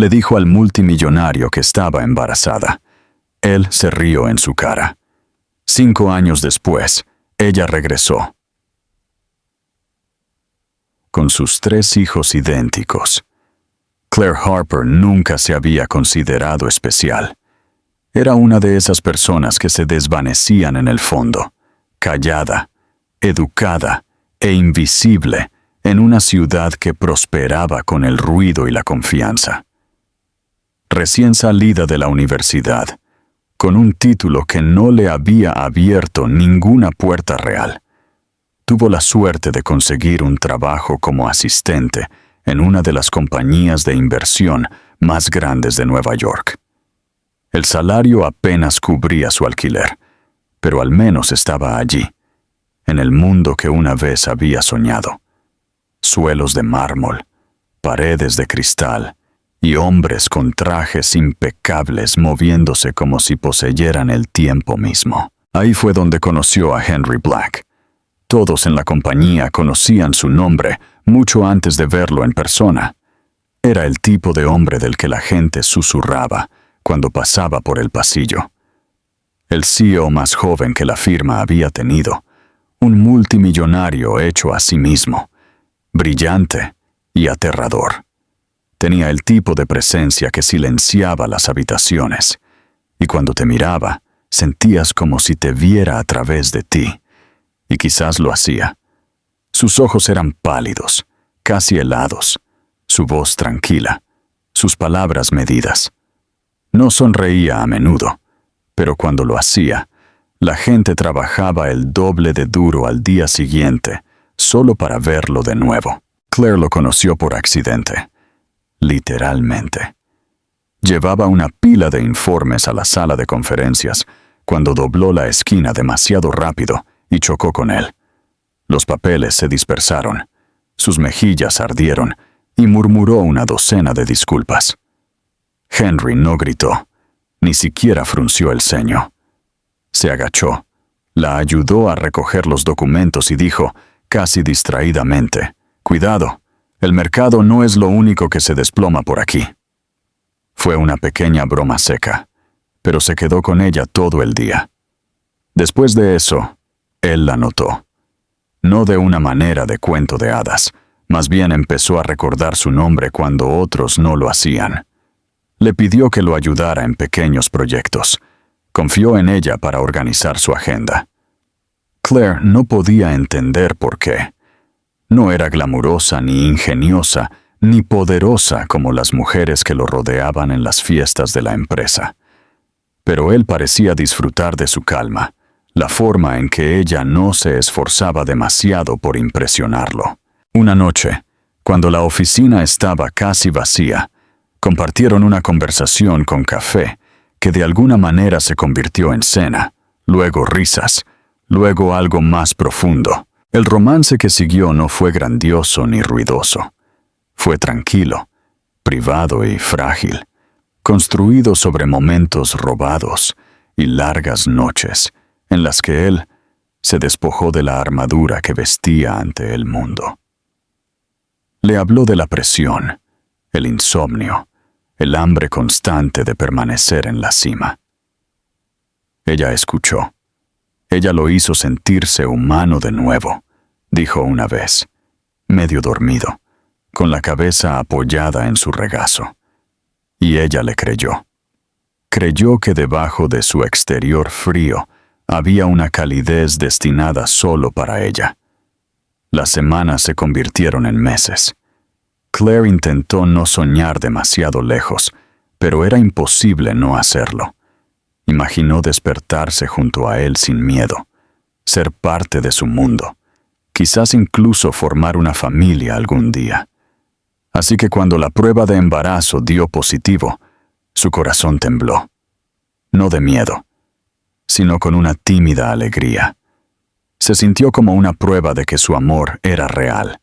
le dijo al multimillonario que estaba embarazada. Él se rió en su cara. 5 años después, ella regresó con sus 3 hijos idénticos. Claire Harper nunca se había considerado especial. Era una de esas personas que se desvanecían en el fondo, callada, educada e invisible en una ciudad que prosperaba con el ruido y la confianza. Recién salida de la universidad, con un título que no le había abierto ninguna puerta real, tuvo la suerte de conseguir un trabajo como asistente en una de las compañías de inversión más grandes de Nueva York. El salario apenas cubría su alquiler, pero al menos estaba allí, en el mundo que una vez había soñado. Suelos de mármol, paredes de cristal y hombres con trajes impecables moviéndose como si poseyeran el tiempo mismo. Ahí fue donde conoció a Henry Black. Todos en la compañía conocían su nombre mucho antes de verlo en persona. Era el tipo de hombre del que la gente susurraba cuando pasaba por el pasillo. El CEO más joven que la firma había tenido, un multimillonario hecho a sí mismo, brillante y aterrador. Tenía el tipo de presencia que silenciaba las habitaciones, y cuando te miraba, sentías como si te viera a través de ti, y quizás lo hacía. Sus ojos eran pálidos, casi helados, su voz tranquila, sus palabras medidas. No sonreía a menudo, pero cuando lo hacía, la gente trabajaba el doble de duro al día siguiente, solo para verlo de nuevo. Claire lo conoció por accidente, literalmente. Llevaba una pila de informes a la sala de conferencias cuando dobló la esquina demasiado rápido y chocó con él. Los papeles se dispersaron, sus mejillas ardieron y murmuró una docena de disculpas. Henry no gritó, ni siquiera frunció el ceño. Se agachó, la ayudó a recoger los documentos y dijo, casi distraídamente, «Cuidado, el mercado no es lo único que se desploma por aquí». Fue una pequeña broma seca, pero se quedó con ella todo el día. Después de eso, él la notó. No de una manera de cuento de hadas, más bien empezó a recordar su nombre cuando otros no lo hacían. Le pidió que lo ayudara en pequeños proyectos. Confió en ella para organizar su agenda. Claire no podía entender por qué. No era glamurosa ni ingeniosa, ni poderosa como las mujeres que lo rodeaban en las fiestas de la empresa. Pero él parecía disfrutar de su calma, la forma en que ella no se esforzaba demasiado por impresionarlo. Una noche, cuando la oficina estaba casi vacía, compartieron una conversación con café que de alguna manera se convirtió en cena, luego risas, luego algo más profundo. El romance que siguió no fue grandioso ni ruidoso. Fue tranquilo, privado y frágil, construido sobre momentos robados y largas noches en las que él se despojó de la armadura que vestía ante el mundo. Le habló de la presión, el insomnio, el hambre constante de permanecer en la cima. Ella escuchó. Ella lo hizo sentirse humano de nuevo, dijo una vez, medio dormido, con la cabeza apoyada en su regazo. Y ella le creyó. Creyó que debajo de su exterior frío había una calidez destinada solo para ella. Las semanas se convirtieron en meses. Claire intentó no soñar demasiado lejos, pero era imposible no hacerlo. Imaginó despertarse junto a él sin miedo, ser parte de su mundo, quizás incluso formar una familia algún día. Así que cuando la prueba de embarazo dio positivo, su corazón tembló. No de miedo, sino con una tímida alegría. Se sintió como una prueba de que su amor era real,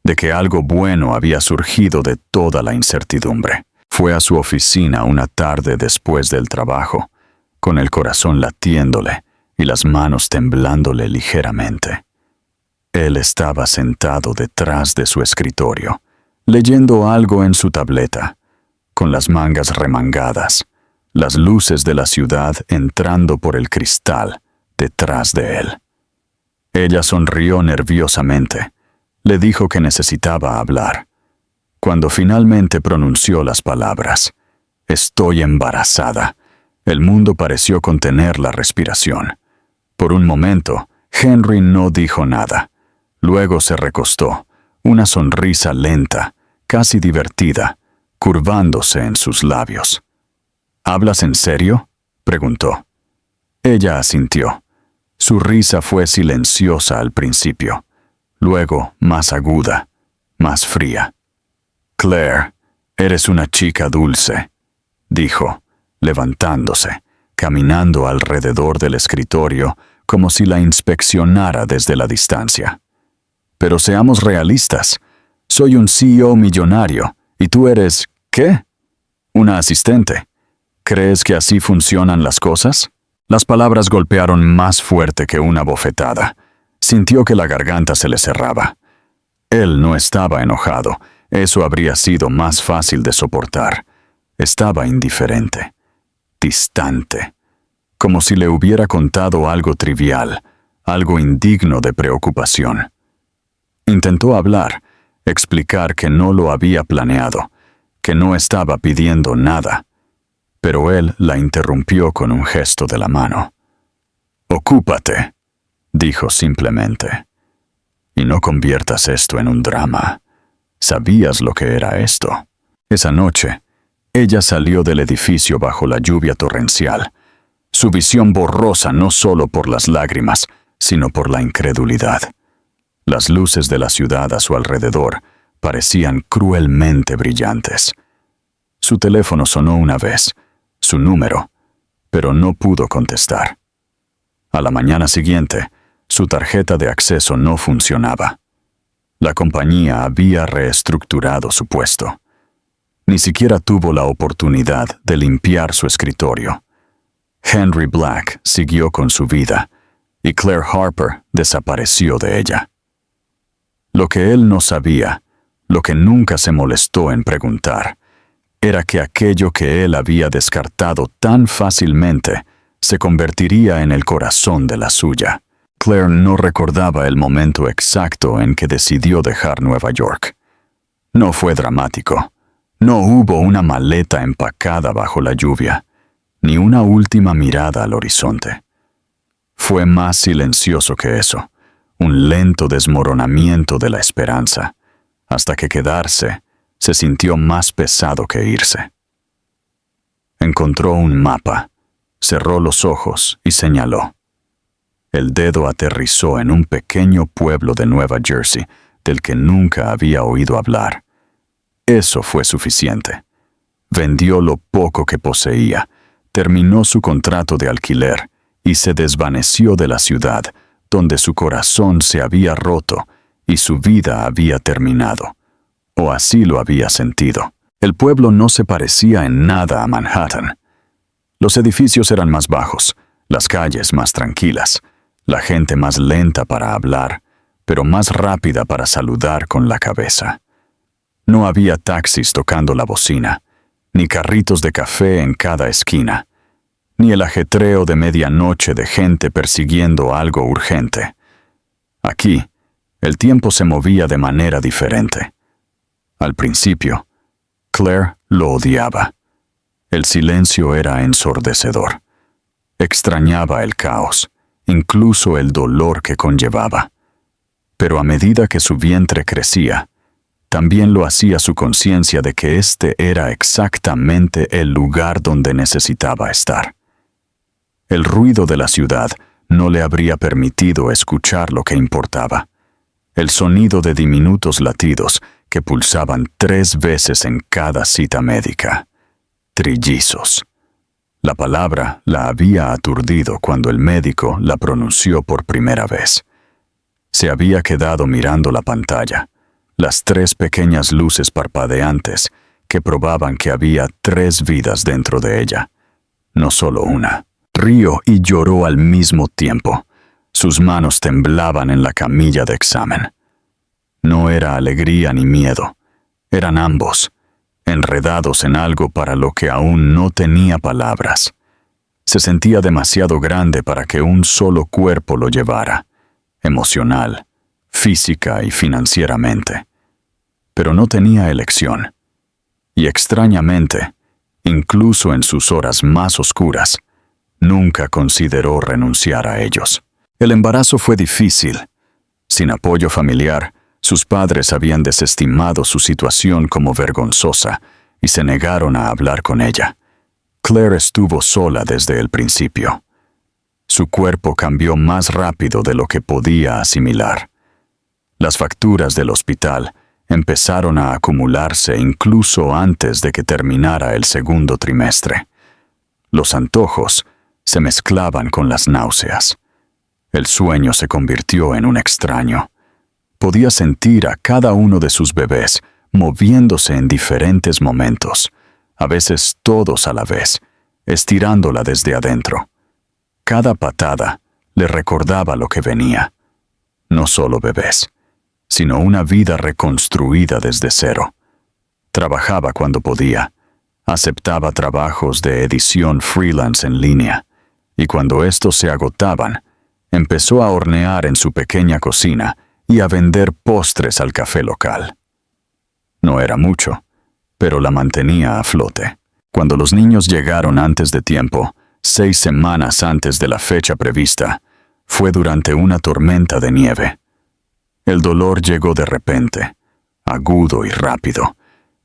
de que algo bueno había surgido de toda la incertidumbre. Fue a su oficina una tarde después del trabajo, con el corazón latiéndole y las manos temblándole ligeramente. Él estaba sentado detrás de su escritorio, leyendo algo en su tableta, con las mangas remangadas, las luces de la ciudad entrando por el cristal detrás de él. Ella sonrió nerviosamente. Le dijo que necesitaba hablar. Cuando finalmente pronunció las palabras, «Estoy embarazada», el mundo pareció contener la respiración. Por un momento, Henry no dijo nada. Luego se recostó, una sonrisa lenta, casi divertida, curvándose en sus labios. «¿Hablas en serio?», preguntó. Ella asintió. Su risa fue silenciosa al principio, luego más aguda, más fría. «Claire, eres una chica dulce», dijo, levantándose, caminando alrededor del escritorio como si la inspeccionara desde la distancia. «Pero seamos realistas. Soy un CEO millonario, y tú eres, ¿qué? Una asistente. ¿Crees que así funcionan las cosas?». Las palabras golpearon más fuerte que una bofetada. Sintió que la garganta se le cerraba. Él no estaba enojado. Eso habría sido más fácil de soportar. Estaba indiferente, distante, como si le hubiera contado algo trivial, algo indigno de preocupación. Intentó hablar, explicar que no lo había planeado, que no estaba pidiendo nada, pero él la interrumpió con un gesto de la mano. «Ocúpate», dijo simplemente. «Y no conviertas esto en un drama. ¿Sabías lo que era esto?». Esa noche, ella salió del edificio bajo la lluvia torrencial, su visión borrosa no solo por las lágrimas, sino por la incredulidad. Las luces de la ciudad a su alrededor parecían cruelmente brillantes. Su teléfono sonó una vez, su número, pero no pudo contestar. A la mañana siguiente, su tarjeta de acceso no funcionaba. La compañía había reestructurado su puesto. Ni siquiera tuvo la oportunidad de limpiar su escritorio. Henry Black siguió con su vida, y Claire Harper desapareció de ella. Lo que él no sabía, lo que nunca se molestó en preguntar, era que aquello que él había descartado tan fácilmente se convertiría en el corazón de la suya. Claire no recordaba el momento exacto en que decidió dejar Nueva York. No fue dramático. No hubo una maleta empacada bajo la lluvia, ni una última mirada al horizonte. Fue más silencioso que eso, un lento desmoronamiento de la esperanza, hasta que quedarse se sintió más pesado que irse. Encontró un mapa, cerró los ojos y señaló. El dedo aterrizó en un pequeño pueblo de Nueva Jersey del que nunca había oído hablar. Eso fue suficiente. Vendió lo poco que poseía, terminó su contrato de alquiler y se desvaneció de la ciudad donde su corazón se había roto y su vida había terminado. O así lo había sentido. El pueblo no se parecía en nada a Manhattan. Los edificios eran más bajos, las calles más tranquilas, la gente más lenta para hablar, pero más rápida para saludar con la cabeza. No había taxis tocando la bocina, ni carritos de café en cada esquina, ni el ajetreo de medianoche de gente persiguiendo algo urgente. Aquí, el tiempo se movía de manera diferente. Al principio, Claire lo odiaba. El silencio era ensordecedor. Extrañaba el caos, incluso el dolor que conllevaba. Pero a medida que su vientre crecía, también lo hacía su conciencia de que este era exactamente el lugar donde necesitaba estar. El ruido de la ciudad no le habría permitido escuchar lo que importaba. El sonido de diminutos latidos que pulsaban 3 veces en cada cita médica. Trillizos. La palabra la había aturdido cuando el médico la pronunció por primera vez. Se había quedado mirando la pantalla, las 3 pequeñas luces parpadeantes que probaban que había 3 vidas dentro de ella, no solo una. Rió y lloró al mismo tiempo. Sus manos temblaban en la camilla de examen. No era alegría ni miedo, eran ambos, enredados en algo para lo que aún no tenía palabras. Se sentía demasiado grande para que un solo cuerpo lo llevara, emocional, física y financieramente. Pero no tenía elección. Y extrañamente, incluso en sus horas más oscuras, nunca consideró renunciar a ellos. El embarazo fue difícil. Sin apoyo familiar, sus padres habían desestimado su situación como vergonzosa y se negaron a hablar con ella. Claire estuvo sola desde el principio. Su cuerpo cambió más rápido de lo que podía asimilar. Las facturas del hospital empezaron a acumularse incluso antes de que terminara el segundo trimestre. Los antojos se mezclaban con las náuseas. El sueño se convirtió en un extraño. Podía sentir a cada uno de sus bebés moviéndose en diferentes momentos, a veces todos a la vez, estirándola desde adentro. Cada patada le recordaba lo que venía. No solo bebés, sino una vida reconstruida desde cero. Trabajaba cuando podía, aceptaba trabajos de edición freelance en línea, y cuando estos se agotaban, empezó a hornear en su pequeña cocina y a vender postres al café local. No era mucho, pero la mantenía a flote. Cuando los niños llegaron antes de tiempo, 6 semanas antes de la fecha prevista, fue durante una tormenta de nieve. El dolor llegó de repente, agudo y rápido,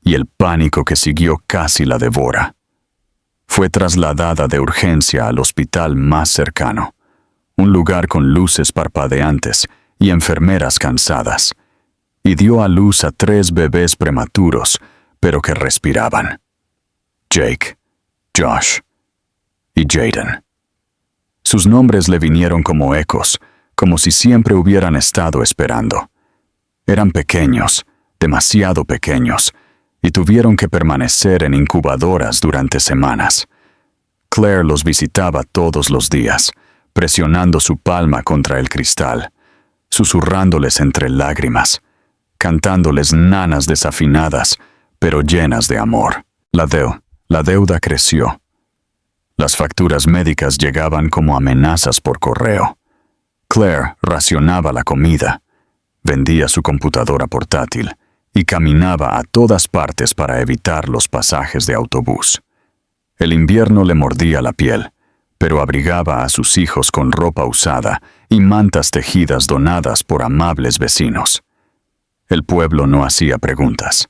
y el pánico que siguió casi la devora. Fue trasladada de urgencia al hospital más cercano, un lugar con luces parpadeantes y enfermeras cansadas, y dio a luz a 3 bebés prematuros, pero que respiraban: Jake, Josh y Jaden. Sus nombres le vinieron como ecos, como si siempre hubieran estado esperando. Eran pequeños, demasiado pequeños, y tuvieron que permanecer en incubadoras durante semanas. Claire los visitaba todos los días, presionando su palma contra el cristal, susurrándoles entre lágrimas, cantándoles nanas desafinadas, pero llenas de amor. La deuda creció. Las facturas médicas llegaban como amenazas por correo. Claire racionaba la comida, vendía su computadora portátil y caminaba a todas partes para evitar los pasajes de autobús. El invierno le mordía la piel, pero abrigaba a sus hijos con ropa usada y mantas tejidas donadas por amables vecinos. El pueblo no hacía preguntas.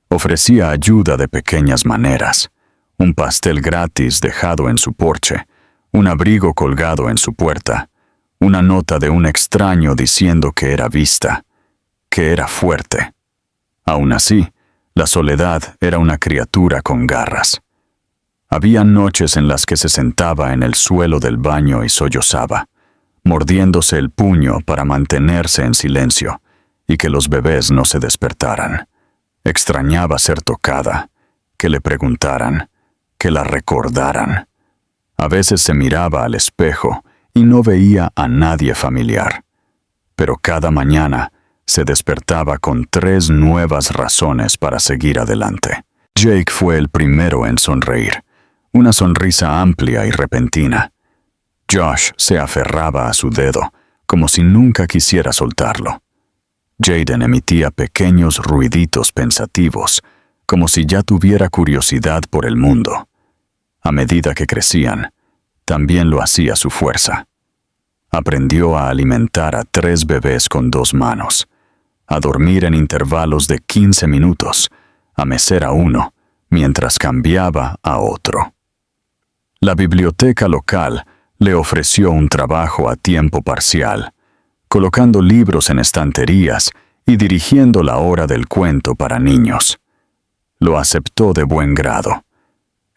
Ofrecía ayuda de pequeñas maneras: un pastel gratis dejado en su porche, un abrigo colgado en su puerta, una nota de un extraño diciendo que era vista, que era fuerte. Aún así, la soledad era una criatura con garras. Había noches en las que se sentaba en el suelo del baño y sollozaba, mordiéndose el puño para mantenerse en silencio y que los bebés no se despertaran. Extrañaba ser tocada, que le preguntaran, que la recordaran. A veces se miraba al espejo y no veía a nadie familiar. Pero cada mañana se despertaba con 3 nuevas razones para seguir adelante. Jake fue el primero en sonreír, una sonrisa amplia y repentina. Josh se aferraba a su dedo, como si nunca quisiera soltarlo. Jaden emitía pequeños ruiditos pensativos, como si ya tuviera curiosidad por el mundo. A medida que crecían, también lo hacía su fuerza. Aprendió a alimentar a 3 bebés con 2 manos, a dormir en intervalos de 15 minutos, a mecer a uno, mientras cambiaba a otro. La biblioteca local le ofreció un trabajo a tiempo parcial, colocando libros en estanterías y dirigiendo la hora del cuento para niños. Lo aceptó de buen grado.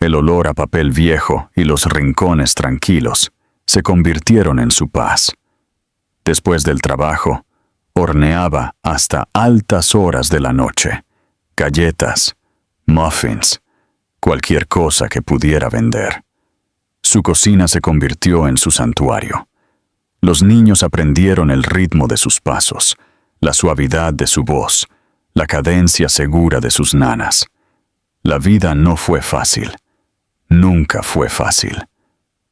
El olor a papel viejo y los rincones tranquilos se convirtieron en su paz. Después del trabajo, horneaba hasta altas horas de la noche, galletas, muffins, cualquier cosa que pudiera vender. Su cocina se convirtió en su santuario. Los niños aprendieron el ritmo de sus pasos, la suavidad de su voz, la cadencia segura de sus nanas. La vida no fue fácil. Nunca fue fácil.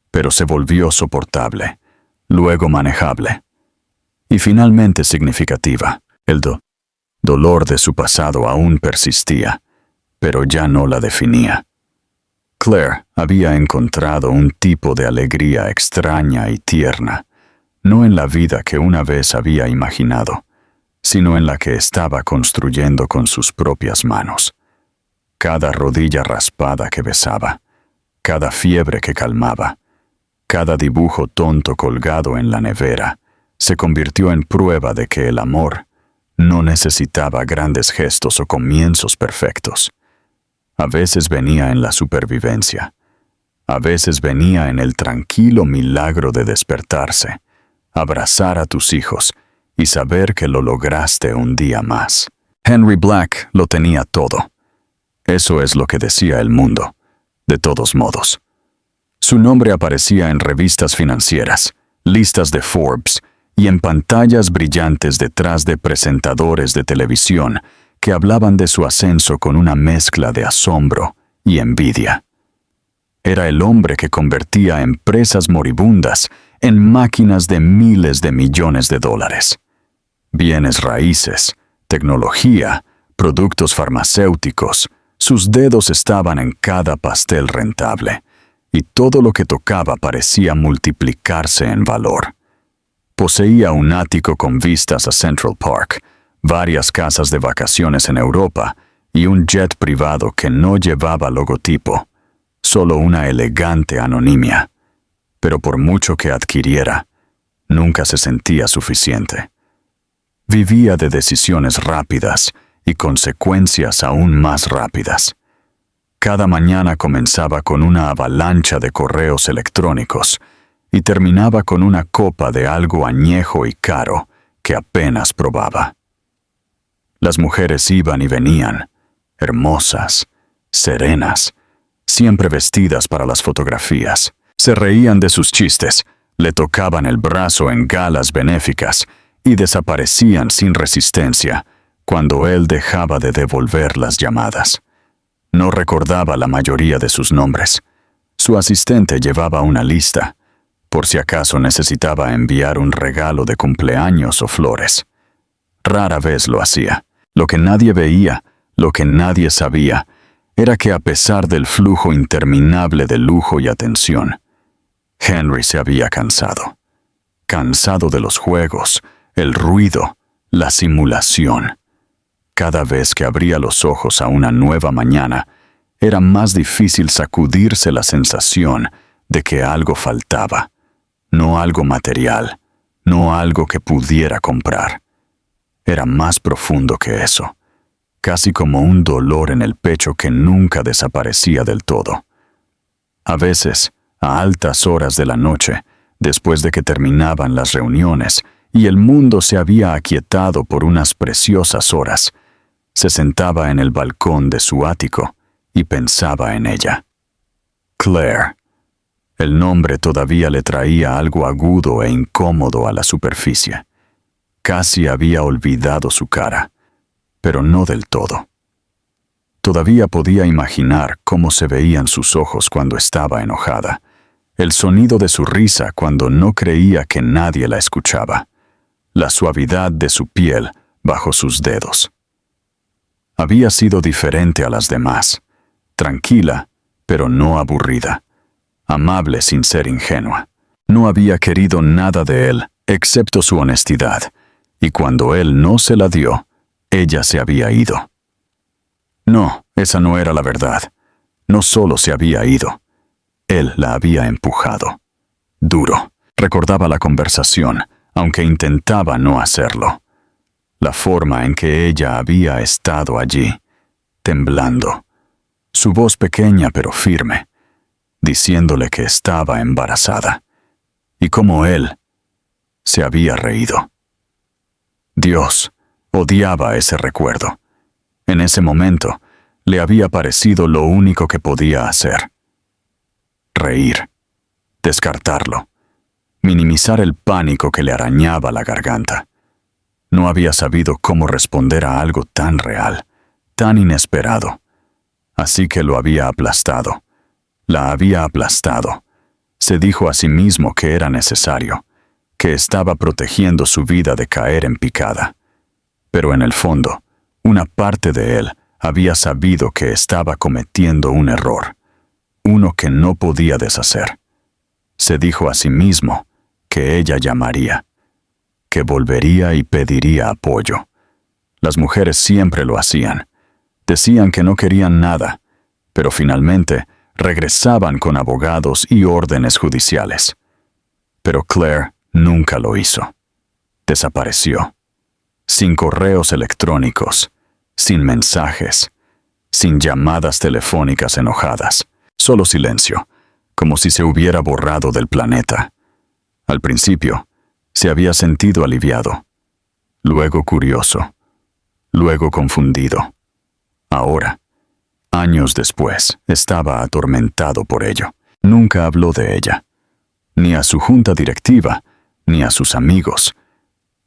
Pero se volvió soportable, luego manejable. Y finalmente significativa. El dolor de su pasado aún persistía, pero ya no la definía. Claire había encontrado un tipo de alegría extraña y tierna, no en la vida que una vez había imaginado, sino en la que estaba construyendo con sus propias manos. Cada rodilla raspada que besaba, cada fiebre que calmaba, cada dibujo tonto colgado en la nevera, se convirtió en prueba de que el amor no necesitaba grandes gestos o comienzos perfectos. A veces venía en la supervivencia. A veces venía en el tranquilo milagro de despertarse, abrazar a tus hijos y saber que lo lograste un día más. Henry Black lo tenía todo. Eso es lo que decía el mundo, de todos modos. Su nombre aparecía en revistas financieras, listas de Forbes y en pantallas brillantes detrás de presentadores de televisión que hablaban de su ascenso con una mezcla de asombro y envidia. Era el hombre que convertía empresas moribundas en máquinas de miles de millones de dólares. Bienes raíces, tecnología, productos farmacéuticos, sus dedos estaban en cada pastel rentable, y todo lo que tocaba parecía multiplicarse en valor. Poseía un ático con vistas a Central Park, varias casas de vacaciones en Europa y un jet privado que no llevaba logotipo, solo una elegante anonimia. Pero por mucho que adquiriera, nunca se sentía suficiente. Vivía de decisiones rápidas y consecuencias aún más rápidas. Cada mañana comenzaba con una avalancha de correos electrónicos y terminaba con una copa de algo añejo y caro que apenas probaba. Las mujeres iban y venían, hermosas, serenas, siempre vestidas para las fotografías. Se reían de sus chistes, le tocaban el brazo en galas benéficas y desaparecían sin resistencia cuando él dejaba de devolver las llamadas. No recordaba la mayoría de sus nombres. Su asistente llevaba una lista, por si acaso necesitaba enviar un regalo de cumpleaños o flores. Rara vez lo hacía. Lo que nadie veía, lo que nadie sabía, era que a pesar del flujo interminable de lujo y atención, Henry se había cansado. Cansado de los juegos, el ruido, la simulación. Cada vez que abría los ojos a una nueva mañana, era más difícil sacudirse la sensación de que algo faltaba. No algo material, no algo que pudiera comprar. Era más profundo que eso, casi como un dolor en el pecho que nunca desaparecía del todo. A veces, a altas horas de la noche, después de que terminaban las reuniones y el mundo se había aquietado por unas preciosas horas, se sentaba en el balcón de su ático y pensaba en ella. Claire. El nombre todavía le traía algo agudo e incómodo a la superficie. Casi había olvidado su cara, pero no del todo. Todavía podía imaginar cómo se veían sus ojos cuando estaba enojada, el sonido de su risa cuando no creía que nadie la escuchaba, la suavidad de su piel bajo sus dedos. Había sido diferente a las demás, tranquila, pero no aburrida, amable sin ser ingenua. No había querido nada de él, excepto su honestidad, y cuando él no se la dio, ella se había ido. No, esa no era la verdad. No solo se había ido, él la había empujado. Duro. Recordaba la conversación, aunque intentaba no hacerlo. La forma en que ella había estado allí, temblando. Su voz pequeña pero firme, diciéndole que estaba embarazada. Y cómo él se había reído. Dios odiaba ese recuerdo. En ese momento, le había parecido lo único que podía hacer. Reír, descartarlo, minimizar el pánico que le arañaba la garganta. No había sabido cómo responder a algo tan real, tan inesperado. Así que lo había aplastado. La había aplastado. Se dijo a sí mismo que era necesario, que estaba protegiendo su vida de caer en picada. Pero en el fondo, una parte de él había sabido que estaba cometiendo un error, uno que no podía deshacer. Se dijo a sí mismo que ella llamaría, que volvería y pediría apoyo. Las mujeres siempre lo hacían. Decían que no querían nada, pero finalmente regresaban con abogados y órdenes judiciales. Pero Claire nunca lo hizo. Desapareció. Sin correos electrónicos, sin mensajes, sin llamadas telefónicas enojadas, solo silencio, como si se hubiera borrado del planeta. Al principio, se había sentido aliviado, luego curioso, luego confundido. Ahora, años después, estaba atormentado por ello. Nunca habló de ella, ni a su junta directiva, ni a sus amigos.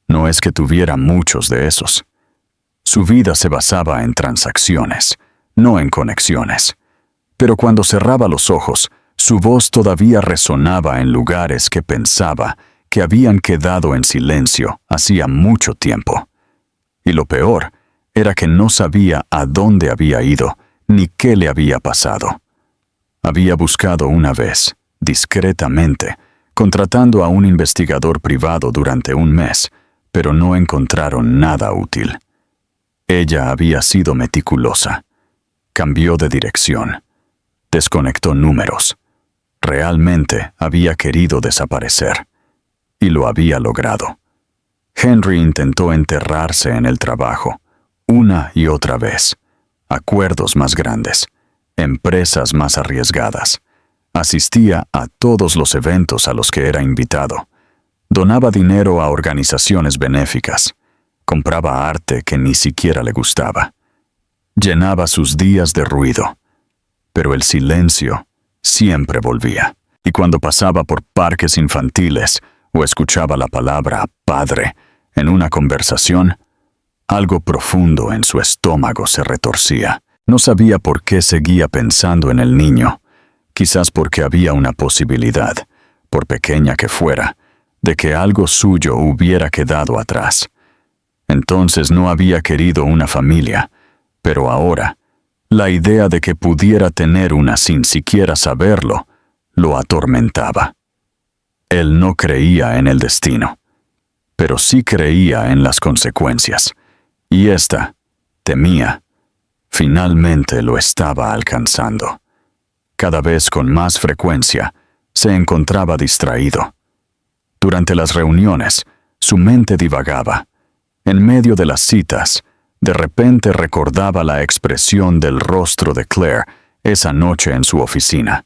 No es que tuviera muchos de esos. Su vida se basaba en transacciones, no en conexiones. Pero cuando cerraba los ojos, su voz todavía resonaba en lugares que pensaba que habían quedado en silencio hacía mucho tiempo. Y lo peor era que no sabía a dónde había ido ni qué le había pasado. Había buscado una vez, discretamente, contratando a un investigador privado durante un mes, pero no encontraron nada útil. Ella había sido meticulosa. Cambió de dirección. Desconectó números. Realmente había querido desaparecer. Y lo había logrado. Henry intentó enterrarse en el trabajo, una y otra vez. Acuerdos más grandes, empresas más arriesgadas. Asistía a todos los eventos a los que era invitado. Donaba dinero a organizaciones benéficas. Compraba arte que ni siquiera le gustaba. Llenaba sus días de ruido. Pero el silencio siempre volvía. Y cuando pasaba por parques infantiles o escuchaba la palabra padre en una conversación, algo profundo en su estómago se retorcía. No sabía por qué seguía pensando en el niño. Quizás porque había una posibilidad, por pequeña que fuera, de que algo suyo hubiera quedado atrás. Entonces no había querido una familia, pero ahora, la idea de que pudiera tener una sin siquiera saberlo, lo atormentaba. Él no creía en el destino, pero sí creía en las consecuencias, y ésta, temía, finalmente lo estaba alcanzando. Cada vez con más frecuencia, se encontraba distraído. Durante las reuniones, su mente divagaba. En medio de las citas, de repente recordaba la expresión del rostro de Claire esa noche en su oficina.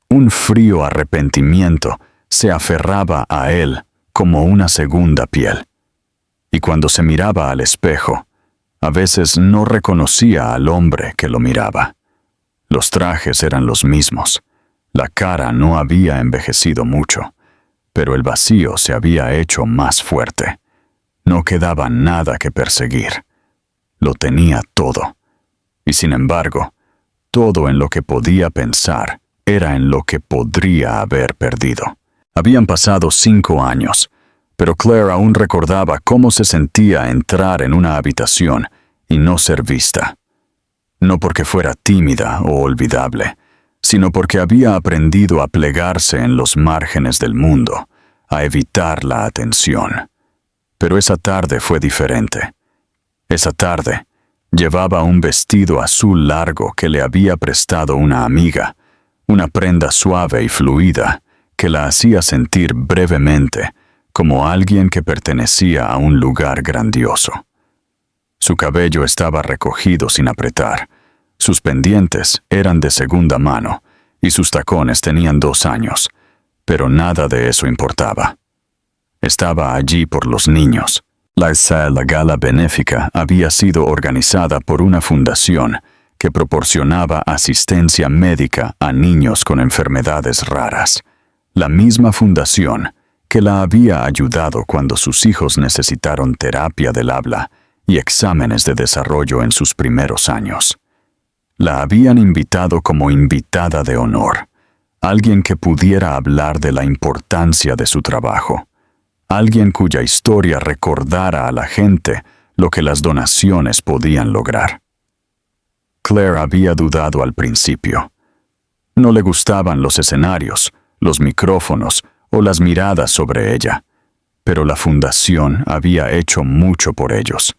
Un frío arrepentimiento se aferraba a él como una segunda piel. Y cuando se miraba al espejo, a veces no reconocía al hombre que lo miraba. Los trajes eran los mismos. La cara no había envejecido mucho, pero el vacío se había hecho más fuerte. No quedaba nada que perseguir. Lo tenía todo. Y sin embargo, todo en lo que podía pensar era en lo que podría haber perdido. Habían pasado 5 años, pero Claire aún recordaba cómo se sentía entrar en una habitación y no ser vista. No porque fuera tímida o olvidable, sino porque había aprendido a plegarse en los márgenes del mundo, a evitar la atención. Pero esa tarde fue diferente. Esa tarde llevaba un vestido azul largo que le había prestado una amiga, una prenda suave y fluida que la hacía sentir brevemente como alguien que pertenecía a un lugar grandioso. Su cabello estaba recogido sin apretar, sus pendientes eran de segunda mano y sus tacones tenían 2 años, pero nada de eso importaba. Estaba allí por los niños. La gala benéfica había sido organizada por una fundación que proporcionaba asistencia médica a niños con enfermedades raras. La misma fundación que la había ayudado cuando sus hijos necesitaron terapia del habla y exámenes de desarrollo en sus primeros años. La habían invitado como invitada de honor, alguien que pudiera hablar de la importancia de su trabajo, alguien cuya historia recordara a la gente lo que las donaciones podían lograr. Claire había dudado al principio. No le gustaban los escenarios, los micrófonos o las miradas sobre ella, pero la fundación había hecho mucho por ellos.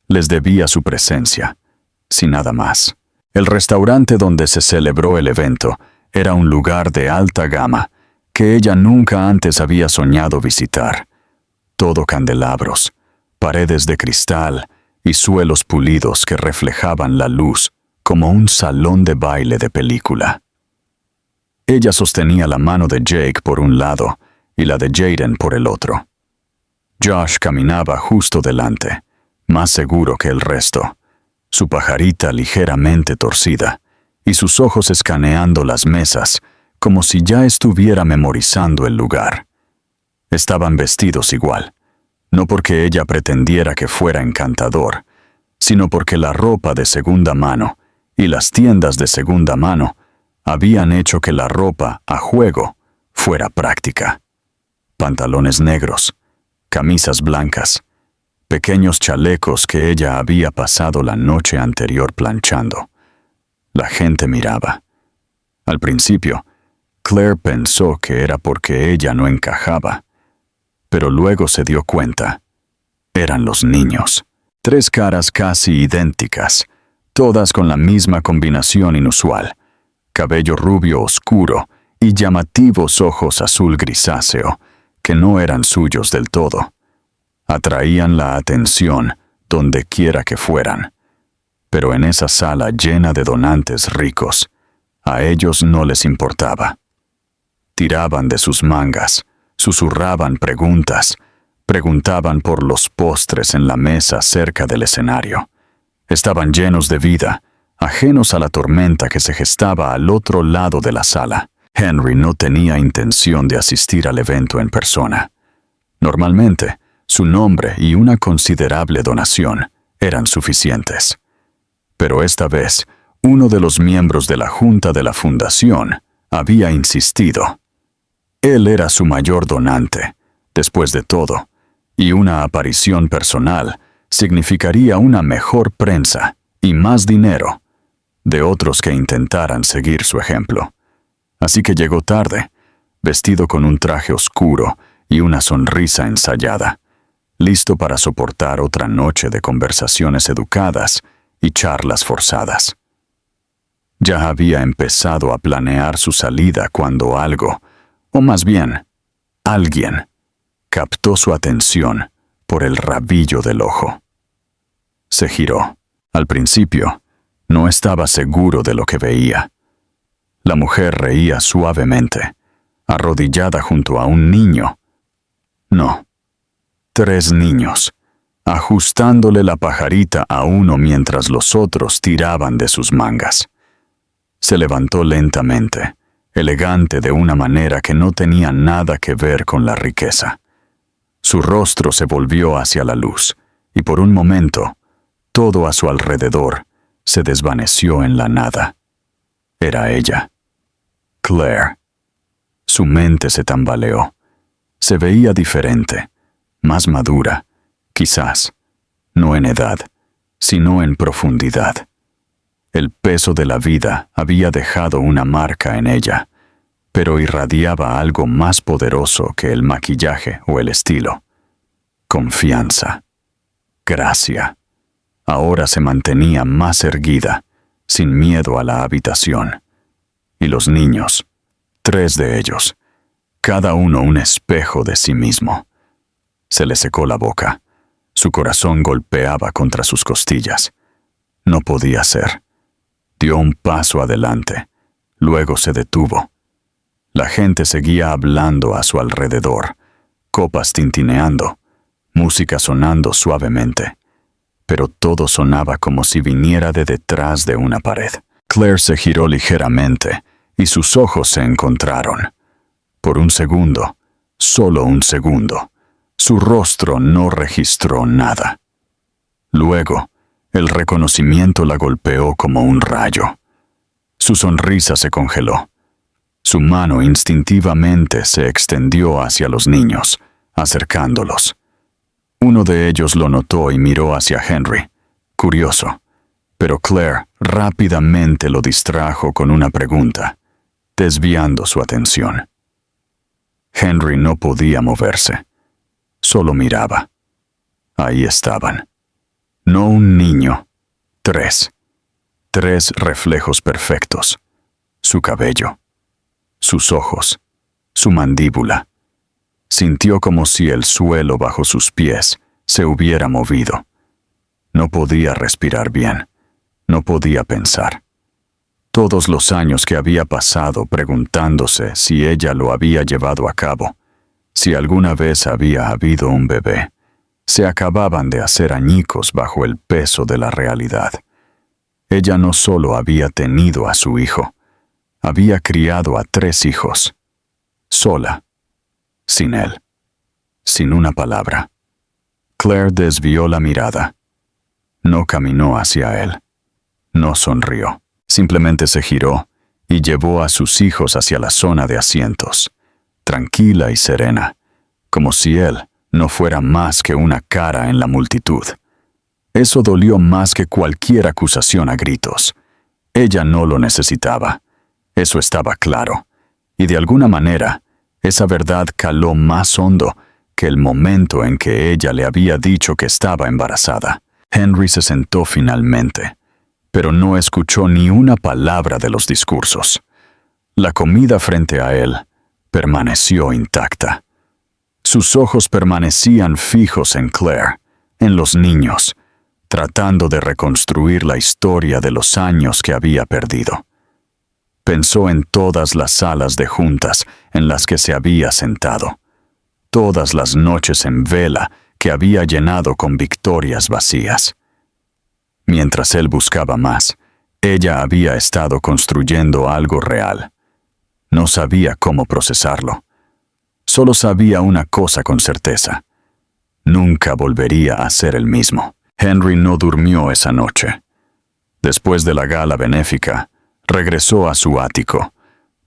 Les debía su presencia, sin nada más. El restaurante donde se celebró el evento era un lugar de alta gama que ella nunca antes había soñado visitar. Todo candelabros, paredes de cristal y suelos pulidos que reflejaban la luz como un salón de baile de película. Ella sostenía la mano de Jake por un lado y la de Jaden por el otro. Josh caminaba justo delante, más seguro que el resto, su pajarita ligeramente torcida y sus ojos escaneando las mesas como si ya estuviera memorizando el lugar. Estaban vestidos igual, no porque ella pretendiera que fuera encantador, sino porque la ropa de segunda mano y las tiendas de segunda mano habían hecho que la ropa a juego fuera práctica. Pantalones negros, camisas blancas, pequeños chalecos que ella había pasado la noche anterior planchando. La gente miraba. Al principio, Claire pensó que era porque ella no encajaba, pero luego se dio cuenta. Eran los niños. 3 caras casi idénticas, todas con la misma combinación inusual: cabello rubio oscuro y llamativos ojos azul grisáceo, que no eran suyos del todo. Atraían la atención donde quiera que fueran. Pero en esa sala llena de donantes ricos, a ellos no les importaba. Tiraban de sus mangas, susurraban preguntas, preguntaban por los postres en la mesa cerca del escenario. Estaban llenos de vida, ajenos a la tormenta que se gestaba al otro lado de la sala. Henry no tenía intención de asistir al evento en persona. Normalmente, su nombre y una considerable donación eran suficientes. Pero esta vez, uno de los miembros de la junta de la fundación había insistido. Él era su mayor donante, después de todo, y una aparición personal significaría una mejor prensa y más dinero de otros que intentaran seguir su ejemplo. Así que llegó tarde, vestido con un traje oscuro y una sonrisa ensayada, listo para soportar otra noche de conversaciones educadas y charlas forzadas. Ya había empezado a planear su salida cuando algo, o más bien, alguien, captó su atención por el rabillo del ojo. Se giró. Al principio, no estaba seguro de lo que veía. La mujer reía suavemente, arrodillada junto a un niño. No, 3 niños, ajustándole la pajarita a uno mientras los otros tiraban de sus mangas. Se levantó lentamente, elegante de una manera que no tenía nada que ver con la riqueza. Su rostro se volvió hacia la luz, y por un momento, todo a su alrededor se desvaneció en la nada. Era ella, Claire. Su mente se tambaleó. Se veía diferente, más madura, quizás, no en edad, sino en profundidad. El peso de la vida había dejado una marca en ella, pero irradiaba algo más poderoso que el maquillaje o el estilo. Confianza. Gracia. Ahora se mantenía más erguida, sin miedo a la habitación. Y los niños, 3 de ellos, cada uno un espejo de sí mismo. Se le secó la boca. Su corazón golpeaba contra sus costillas. No podía ser. Dio un paso adelante. Luego se detuvo. La gente seguía hablando a su alrededor, copas tintineando, música sonando suavemente. Pero todo sonaba como si viniera de detrás de una pared. Claire se giró ligeramente y sus ojos se encontraron. Por un segundo, solo un segundo, su rostro no registró nada. Luego, El reconocimiento la golpeó como un rayo. Su sonrisa se congeló. Su mano instintivamente se extendió hacia los niños, acercándolos. Uno de ellos lo notó y miró hacia Henry, curioso, pero Claire rápidamente lo distrajo con una pregunta, desviando su atención. Henry no podía moverse, solo miraba. Ahí estaban. No un niño, tres reflejos perfectos. Su cabello, sus ojos, su mandíbula. Sintió como si el suelo bajo sus pies se hubiera movido. No podía respirar bien, no podía pensar. Todos los años que había pasado preguntándose si ella lo había llevado a cabo, si alguna vez había habido un bebé, se acababan de hacer añicos bajo el peso de la realidad. Ella no solo había tenido a su hijo, había criado a 3 hijos, sola, sin él, sin una palabra. Claire desvió la mirada. No caminó hacia él. No sonrió. Simplemente se giró y llevó a sus hijos hacia la zona de asientos, tranquila y serena, como si él no fuera más que una cara en la multitud. Eso dolió más que cualquier acusación a gritos. Ella no lo necesitaba. Eso estaba claro. Y de alguna manera, esa verdad caló más hondo que el momento en que ella le había dicho que estaba embarazada. Henry se sentó finalmente, pero no escuchó ni una palabra de los discursos. La comida frente a él permaneció intacta. Sus ojos permanecían fijos en Claire, en los niños, tratando de reconstruir la historia de los años que había perdido. Pensó en todas las salas de juntas en las que se había sentado, todas las noches en vela que había llenado con victorias vacías. Mientras él buscaba más, ella había estado construyendo algo real. No sabía cómo procesarlo. Solo sabía una cosa con certeza. Nunca volvería a ser el mismo. Henry no durmió esa noche. Después de la gala benéfica, regresó a su ático,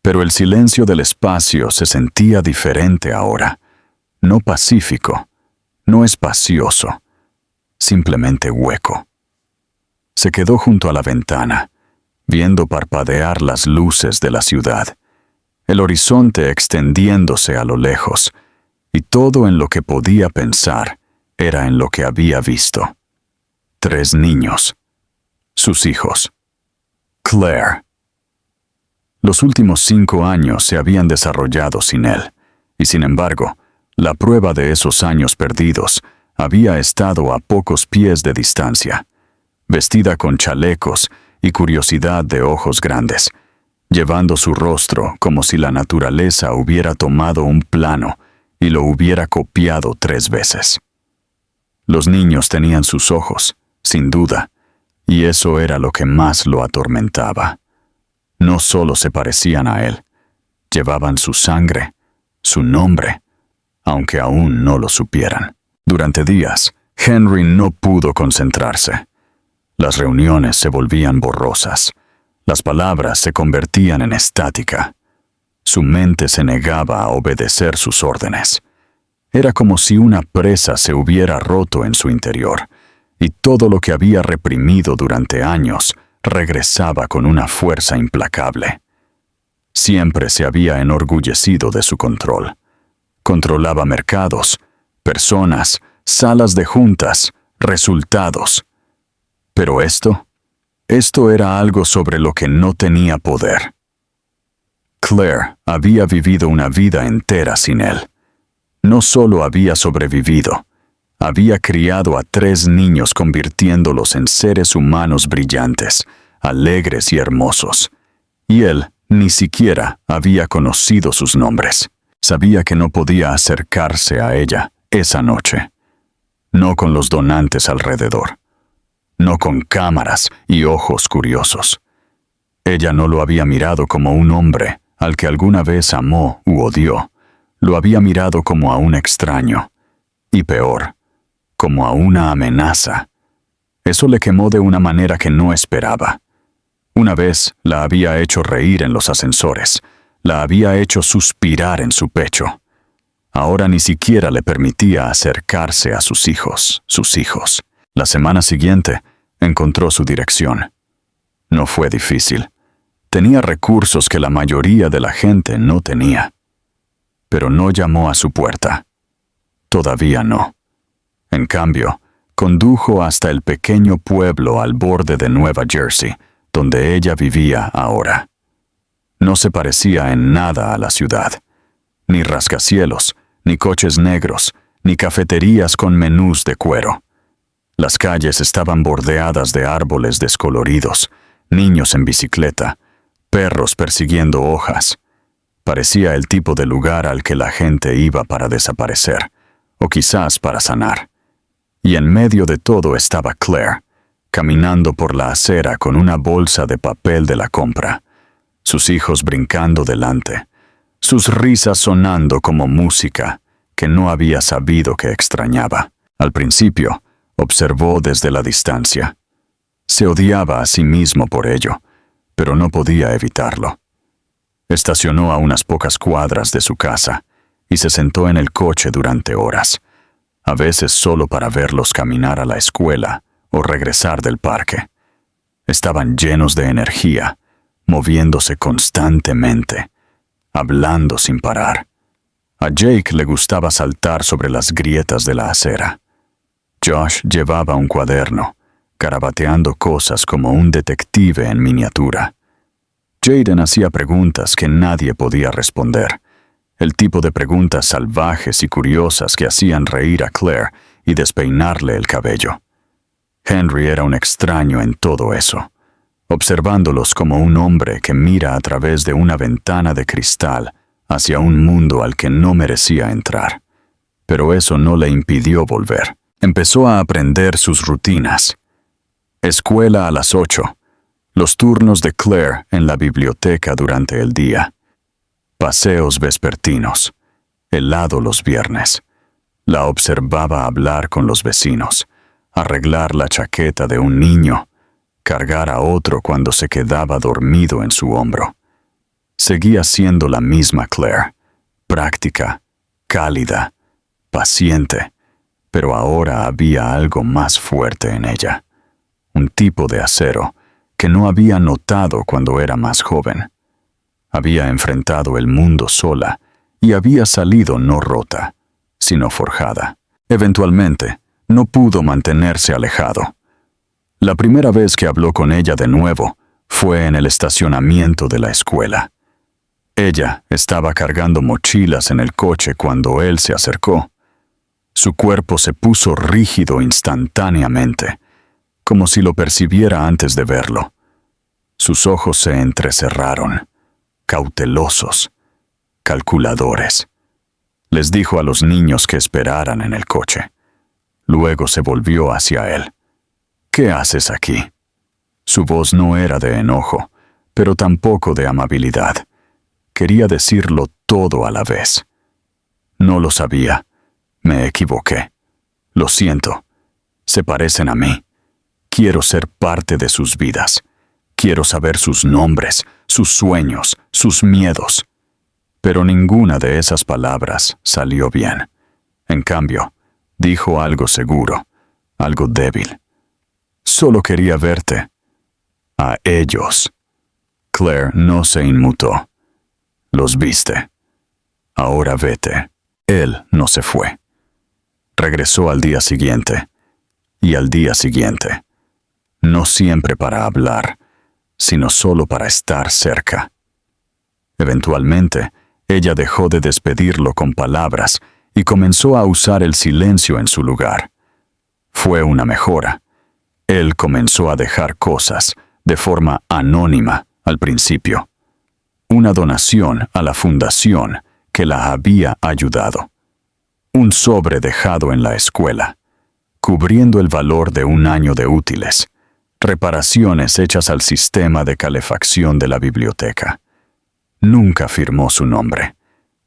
pero el silencio del espacio se sentía diferente ahora. No pacífico, no espacioso, simplemente hueco. Se quedó junto a la ventana, viendo parpadear las luces de la ciudad, el horizonte extendiéndose a lo lejos, y todo en lo que podía pensar era en lo que había visto. 3 niños, sus hijos. Claire. Los últimos 5 años se habían desarrollado sin él, y sin embargo, la prueba de esos años perdidos había estado a pocos pies de distancia, vestida con chalecos y curiosidad de ojos grandes, llevando su rostro como si la naturaleza hubiera tomado un plano y lo hubiera copiado 3 veces. Los niños tenían sus ojos, sin duda, y eso era lo que más lo atormentaba. No solo se parecían a él, llevaban su sangre, su nombre, aunque aún no lo supieran. Durante días, Henry no pudo concentrarse. Las reuniones se volvían borrosas. Las palabras se convertían en estática. Su mente se negaba a obedecer sus órdenes. Era como si una presa se hubiera roto en su interior, y todo lo que había reprimido durante años regresaba con una fuerza implacable. Siempre se había enorgullecido de su control. Controlaba mercados, personas, salas de juntas, resultados. Pero esto era algo sobre lo que no tenía poder. Claire había vivido una vida entera sin él. No solo había sobrevivido, había criado a 3 niños convirtiéndolos en seres humanos brillantes, alegres y hermosos. Y él ni siquiera había conocido sus nombres. Sabía que no podía acercarse a ella esa noche. No con los donantes alrededor. No con cámaras y ojos curiosos. Ella no lo había mirado como un hombre al que alguna vez amó u odió. Lo había mirado como a un extraño. Y peor, como a una amenaza. Eso le quemó de una manera que no esperaba. Una vez la había hecho reír en los ascensores, la había hecho suspirar en su pecho. Ahora ni siquiera le permitía acercarse a sus hijos. La semana siguiente encontró su dirección. No fue difícil. Tenía recursos que la mayoría de la gente no tenía. Pero no llamó a su puerta. Todavía no. En cambio, condujo hasta el pequeño pueblo al borde de Nueva Jersey, donde ella vivía ahora. No se parecía en nada a la ciudad. Ni rascacielos, ni coches negros, ni cafeterías con menús de cuero. Las calles estaban bordeadas de árboles descoloridos, niños en bicicleta, perros persiguiendo hojas. Parecía el tipo de lugar al que la gente iba para desaparecer, o quizás para sanar. Y en medio de todo estaba Claire, caminando por la acera con una bolsa de papel de la compra, sus hijos brincando delante, sus risas sonando como música que no había sabido que extrañaba. Al principio, observó desde la distancia. Se odiaba a sí mismo por ello, pero no podía evitarlo. Estacionó a unas pocas cuadras de su casa y se sentó en el coche durante horas, a veces solo para verlos caminar a la escuela o regresar del parque. Estaban llenos de energía, moviéndose constantemente, hablando sin parar. A Jake le gustaba saltar sobre las grietas de la acera. Josh llevaba un cuaderno, garabateando cosas como un detective en miniatura. Jaden hacía preguntas que nadie podía responder, el tipo de preguntas salvajes y curiosas que hacían reír a Claire y despeinarle el cabello. Henry era un extraño en todo eso, observándolos como un hombre que mira a través de una ventana de cristal hacia un mundo al que no merecía entrar. Pero eso no le impidió volver. Empezó a aprender sus rutinas. Escuela a las 8, los turnos de Claire en la biblioteca durante el día, paseos vespertinos, helado los viernes. La observaba hablar con los vecinos, arreglar la chaqueta de un niño, cargar a otro cuando se quedaba dormido en su hombro. Seguía siendo la misma Claire, práctica, cálida, paciente, pero ahora había algo más fuerte en ella, un tipo de acero que no había notado cuando era más joven. Había enfrentado el mundo sola y había salido no rota, sino forjada. Eventualmente, no pudo mantenerse alejado. La primera vez que habló con ella de nuevo fue en el estacionamiento de la escuela. Ella estaba cargando mochilas en el coche cuando él se acercó. Su cuerpo se puso rígido instantáneamente, como si lo percibiera antes de verlo. Sus ojos se entrecerraron, cautelosos, calculadores. Les dijo a los niños que esperaran en el coche. Luego se volvió hacia él. ¿Qué haces aquí? Su voz no era de enojo, pero tampoco de amabilidad. Quería decirlo todo a la vez. No lo sabía. Me equivoqué. Lo siento. Se parecen a mí. Quiero ser parte de sus vidas. Quiero saber sus nombres, sus sueños, sus miedos. Pero ninguna de esas palabras salió bien. En cambio, dijo algo seguro, algo débil. Solo quería verte. A ellos. Claire no se inmutó. Los viste. Ahora vete. Él no se fue. Regresó al día siguiente. Y al día siguiente. No siempre para hablar, sino solo para estar cerca. Eventualmente, ella dejó de despedirlo con palabras y comenzó a usar el silencio en su lugar. Fue una mejora. Él comenzó a dejar cosas de forma anónima al principio. Una donación a la fundación que la había ayudado. Un sobre dejado en la escuela, cubriendo el valor de un año de útiles. Reparaciones hechas al sistema de calefacción de la biblioteca. Nunca firmó su nombre,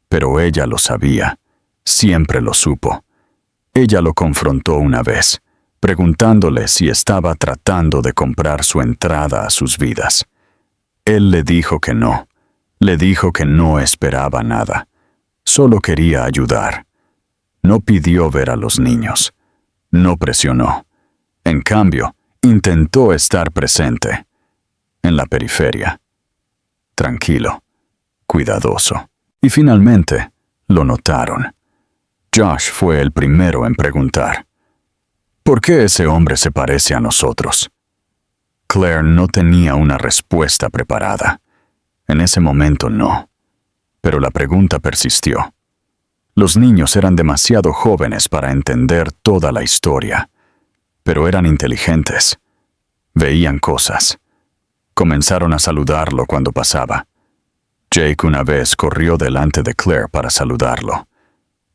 pero ella lo sabía, siempre lo supo. Ella lo confrontó una vez, preguntándole si estaba tratando de comprar su entrada a sus vidas. Él le dijo que no. Le dijo que no esperaba nada. Solo quería ayudar. No pidió ver a los niños. No presionó. En cambio, intentó estar presente. En la periferia. Tranquilo. Cuidadoso. Y finalmente, lo notaron. Josh fue el primero en preguntar: ¿por qué ese hombre se parece a nosotros? Claire no tenía una respuesta preparada. En ese momento no. Pero la pregunta persistió. Los niños eran demasiado jóvenes para entender toda la historia, pero eran inteligentes. Veían cosas. Comenzaron a saludarlo cuando pasaba. Jake una vez corrió delante de Claire para saludarlo.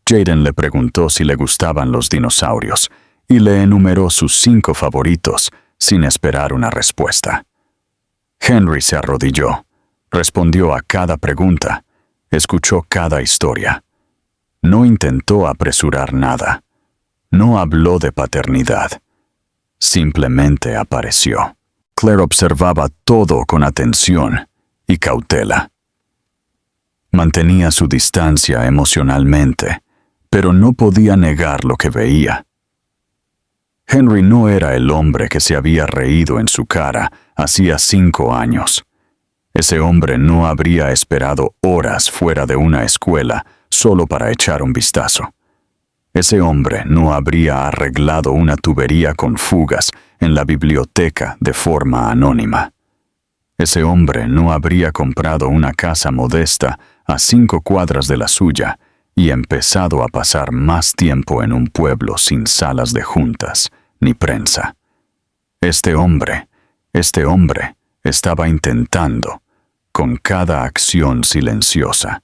Jaden le preguntó si le gustaban los dinosaurios y le enumeró sus 5 favoritos sin esperar una respuesta. Henry se arrodilló, respondió a cada pregunta, escuchó cada historia. No intentó apresurar nada. No habló de paternidad. Simplemente apareció. Claire observaba todo con atención y cautela. Mantenía su distancia emocionalmente, pero no podía negar lo que veía. Henry no era el hombre que se había reído en su cara hacía 5 años. Ese hombre no habría esperado horas fuera de una escuela solo para echar un vistazo. Ese hombre no habría arreglado una tubería con fugas en la biblioteca de forma anónima. Ese hombre no habría comprado una casa modesta a 5 cuadras de la suya y empezado a pasar más tiempo en un pueblo sin salas de juntas ni prensa. Este hombre estaba intentando, con cada acción silenciosa,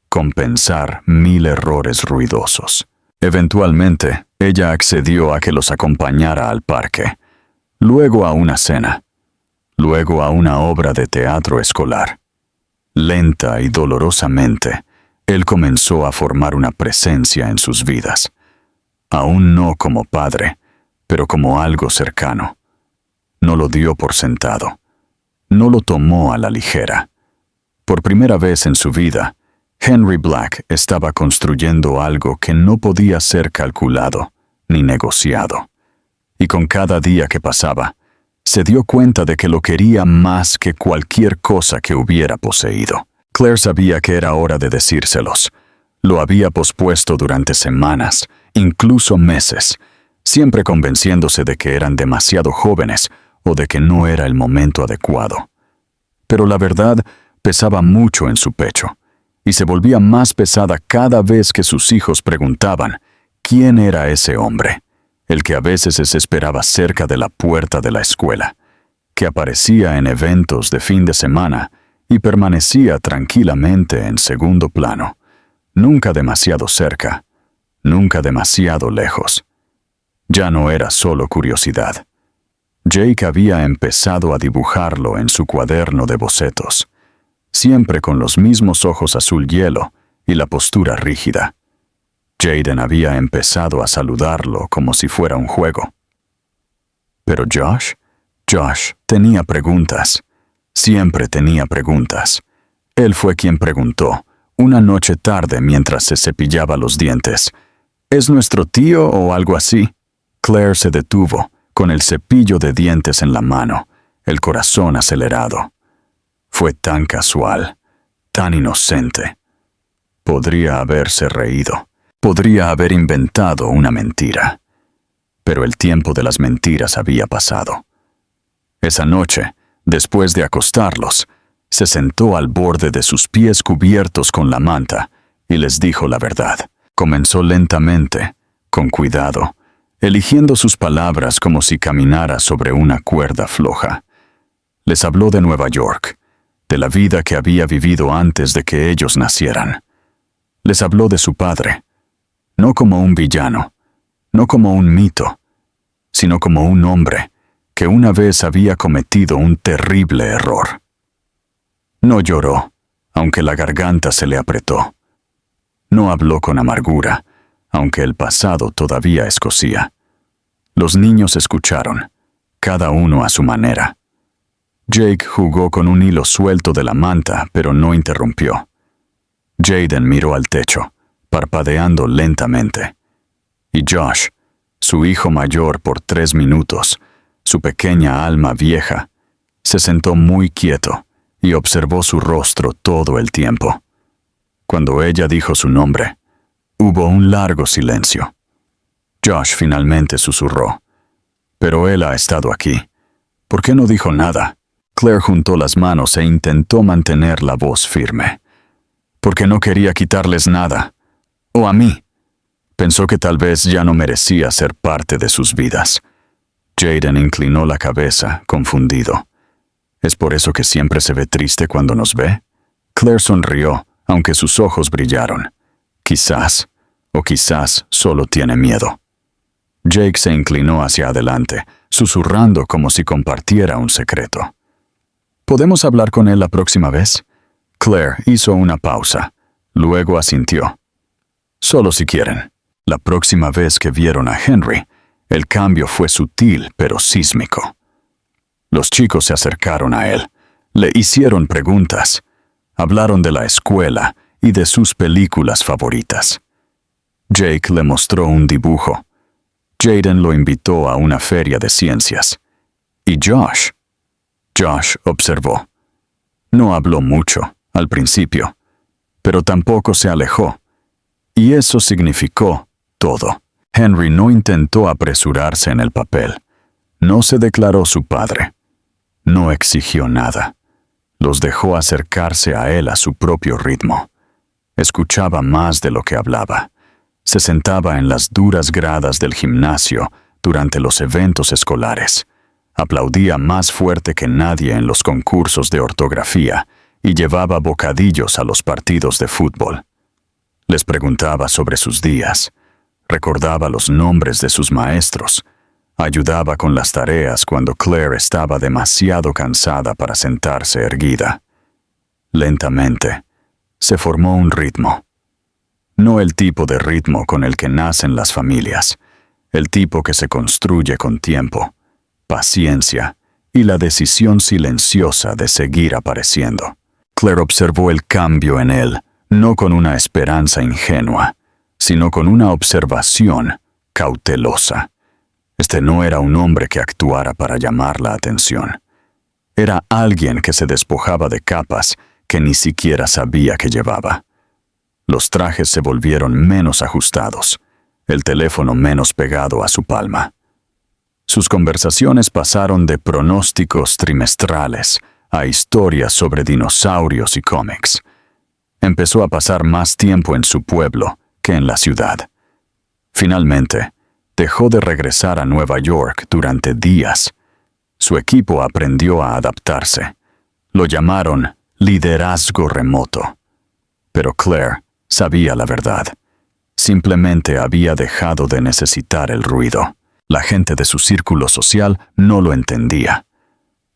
compensar 1000 errores ruidosos. Eventualmente, ella accedió a que los acompañara al parque, luego a una cena, luego a una obra de teatro escolar. Lenta y dolorosamente, él comenzó a formar una presencia en sus vidas, aún no como padre, pero como algo cercano. No lo dio por sentado. No lo tomó a la ligera. Por primera vez en su vida, Henry Black estaba construyendo algo que no podía ser calculado ni negociado. Y con cada día que pasaba, se dio cuenta de que lo quería más que cualquier cosa que hubiera poseído. Claire sabía que era hora de decírselos. Lo había pospuesto durante semanas, incluso meses, siempre convenciéndose de que eran demasiado jóvenes o de que no era el momento adecuado. Pero la verdad pesaba mucho en su pecho, y se volvía más pesada cada vez que sus hijos preguntaban quién era ese hombre, el que a veces les esperaba cerca de la puerta de la escuela, que aparecía en eventos de fin de semana y permanecía tranquilamente en segundo plano, nunca demasiado cerca, nunca demasiado lejos. Ya no era solo curiosidad. Jake había empezado a dibujarlo en su cuaderno de bocetos, siempre con los mismos ojos azul hielo y la postura rígida. Jaden había empezado a saludarlo como si fuera un juego. Pero Josh tenía preguntas. Siempre tenía preguntas. Él fue quien preguntó, una noche tarde mientras se cepillaba los dientes: ¿es nuestro tío o algo así? Claire se detuvo, con el cepillo de dientes en la mano, el corazón acelerado. Fue tan casual, tan inocente. Podría haberse reído, podría haber inventado una mentira. Pero el tiempo de las mentiras había pasado. Esa noche, después de acostarlos, se sentó al borde de sus pies cubiertos con la manta y les dijo la verdad. Comenzó lentamente, con cuidado, eligiendo sus palabras como si caminara sobre una cuerda floja. Les habló de Nueva York, de la vida que había vivido antes de que ellos nacieran. Les habló de su padre, no como un villano, no como un mito, sino como un hombre que una vez había cometido un terrible error. No lloró, aunque la garganta se le apretó. No habló con amargura, aunque el pasado todavía escocía. Los niños escucharon, cada uno a su manera. Jake jugó con un hilo suelto de la manta, pero no interrumpió. Jaden miró al techo, parpadeando lentamente. Y Josh, su hijo mayor por 3 minutos, su pequeña alma vieja, se sentó muy quieto y observó su rostro todo el tiempo. Cuando ella dijo su nombre, hubo un largo silencio. Josh finalmente susurró, «Pero él ha estado aquí. ¿Por qué no dijo nada?» Claire juntó las manos e intentó mantener la voz firme. «Porque no quería quitarles nada. O a mí. Pensó que tal vez ya no merecía ser parte de sus vidas». Jaden inclinó la cabeza, confundido. «¿Es por eso que siempre se ve triste cuando nos ve?» Claire sonrió, aunque sus ojos brillaron. «Quizás, o quizás solo tiene miedo». Jake se inclinó hacia adelante, susurrando como si compartiera un secreto. «¿Podemos hablar con él la próxima vez?» Claire hizo una pausa, luego asintió. «Solo si quieren». La próxima vez que vieron a Henry, el cambio fue sutil pero sísmico. Los chicos se acercaron a él, le hicieron preguntas, hablaron de la escuela y de sus películas favoritas. Jake le mostró un dibujo. Jaden lo invitó a una feria de ciencias. ¿Y Josh? Josh observó. No habló mucho, al principio, pero tampoco se alejó. Y eso significó todo. Henry no intentó apresurarse en el papel. No se declaró su padre. No exigió nada. Los dejó acercarse a él a su propio ritmo. Escuchaba más de lo que hablaba. Se sentaba en las duras gradas del gimnasio durante los eventos escolares. Aplaudía más fuerte que nadie en los concursos de ortografía y llevaba bocadillos a los partidos de fútbol. Les preguntaba sobre sus días. Recordaba los nombres de sus maestros. Ayudaba con las tareas cuando Claire estaba demasiado cansada para sentarse erguida. Lentamente, se formó un ritmo. No el tipo de ritmo con el que nacen las familias, el tipo que se construye con tiempo, paciencia y la decisión silenciosa de seguir apareciendo. Claire observó el cambio en él, no con una esperanza ingenua, sino con una observación cautelosa. Este no era un hombre que actuara para llamar la atención. Era alguien que se despojaba de capas que ni siquiera sabía que llevaba. Los trajes se volvieron menos ajustados, el teléfono menos pegado a su palma. Sus conversaciones pasaron de pronósticos trimestrales a historias sobre dinosaurios y cómics. Empezó a pasar más tiempo en su pueblo que en la ciudad. Finalmente, dejó de regresar a Nueva York durante días. Su equipo aprendió a adaptarse. Lo llamaron liderazgo remoto. Pero Claire sabía la verdad. Simplemente había dejado de necesitar el ruido. La gente de su círculo social no lo entendía.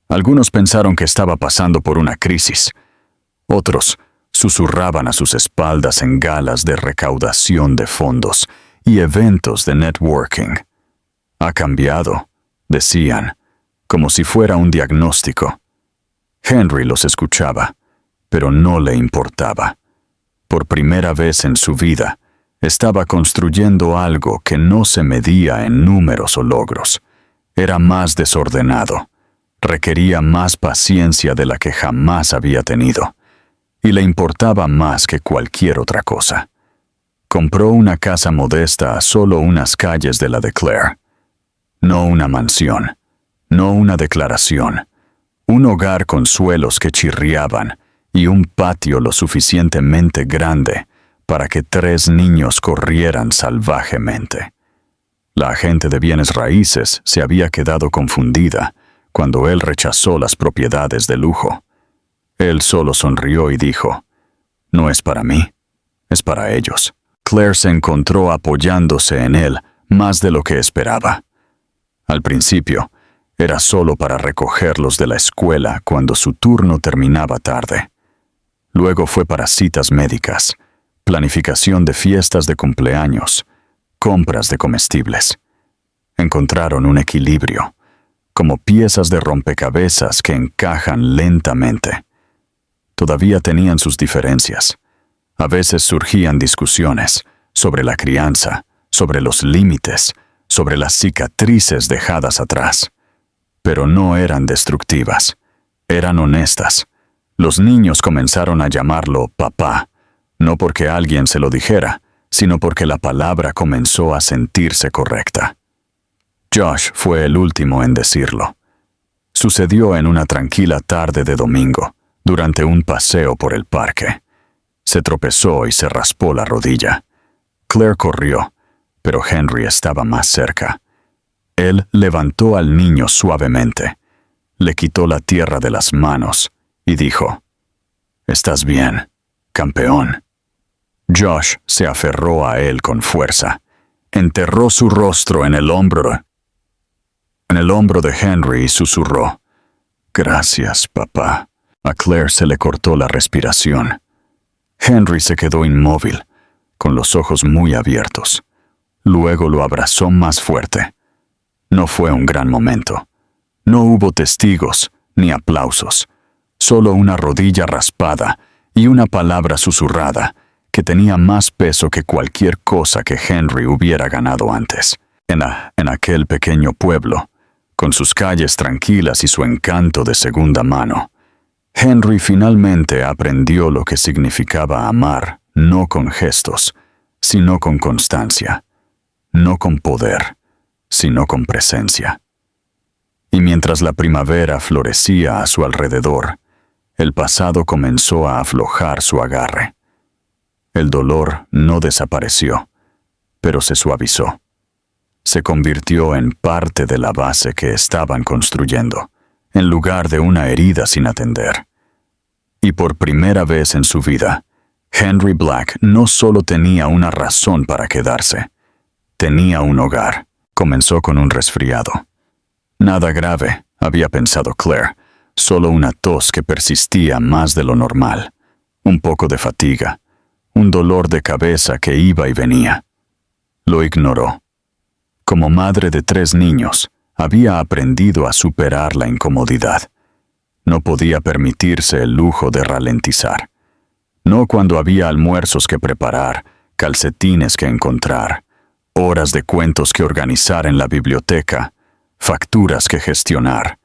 Algunos pensaron que estaba pasando por una crisis. Otros susurraban a sus espaldas en galas de recaudación de fondos y eventos de networking. Ha cambiado, decían, como si fuera un diagnóstico. Henry los escuchaba, pero no le importaba. Por primera vez en su vida, estaba construyendo algo que no se medía en números o logros. Era más desordenado, requería más paciencia de la que jamás había tenido, y le importaba más que cualquier otra cosa. Compró una casa modesta a solo unas calles de la de Claire. No una mansión, no una declaración, un hogar con suelos que chirriaban y un patio lo suficientemente grande para que 3 niños corrieran salvajemente. La agente de bienes raíces se había quedado confundida cuando él rechazó las propiedades de lujo. Él solo sonrió y dijo, «No es para mí, es para ellos». Claire se encontró apoyándose en él más de lo que esperaba. Al principio, era solo para recogerlos de la escuela cuando su turno terminaba tarde. Luego fue para citas médicas, planificación de fiestas de cumpleaños, compras de comestibles. Encontraron un equilibrio, como piezas de rompecabezas que encajan lentamente. Todavía tenían sus diferencias. A veces surgían discusiones sobre la crianza, sobre los límites, sobre las cicatrices dejadas atrás. Pero no eran destructivas, eran honestas. Los niños comenzaron a llamarlo papá, no porque alguien se lo dijera, sino porque la palabra comenzó a sentirse correcta. Josh fue el último en decirlo. Sucedió en una tranquila tarde de domingo, durante un paseo por el parque. Se tropezó y se raspó la rodilla. Claire corrió, pero Henry estaba más cerca. Él levantó al niño suavemente, le quitó la tierra de las manos y dijo: «Estás bien, campeón». Josh se aferró a él con fuerza, enterró su rostro en el hombro de Henry y susurró: «Gracias, papá». A Claire se le cortó la respiración. Henry se quedó inmóvil, con los ojos muy abiertos. Luego lo abrazó más fuerte. No fue un gran momento. No hubo testigos ni aplausos, solo una rodilla raspada y una palabra susurrada que tenía más peso que cualquier cosa que Henry hubiera ganado antes. En aquel pequeño pueblo, con sus calles tranquilas y su encanto de segunda mano, Henry finalmente aprendió lo que significaba amar, no con gestos, sino con constancia, no con poder, sino con presencia. Y mientras la primavera florecía a su alrededor, el pasado comenzó a aflojar su agarre. El dolor no desapareció, pero se suavizó. Se convirtió en parte de la base que estaban construyendo, en lugar de una herida sin atender. Y por primera vez en su vida, Henry Black no solo tenía una razón para quedarse, tenía un hogar. Comenzó con un resfriado. Nada grave, había pensado Claire, solo una tos que persistía más de lo normal, un poco de fatiga, un dolor de cabeza que iba y venía. Lo ignoró. Como madre de 3 niños, había aprendido a superar la incomodidad. No podía permitirse el lujo de ralentizar. No cuando había almuerzos que preparar, calcetines que encontrar, horas de cuentos que organizar en la biblioteca, facturas que gestionar,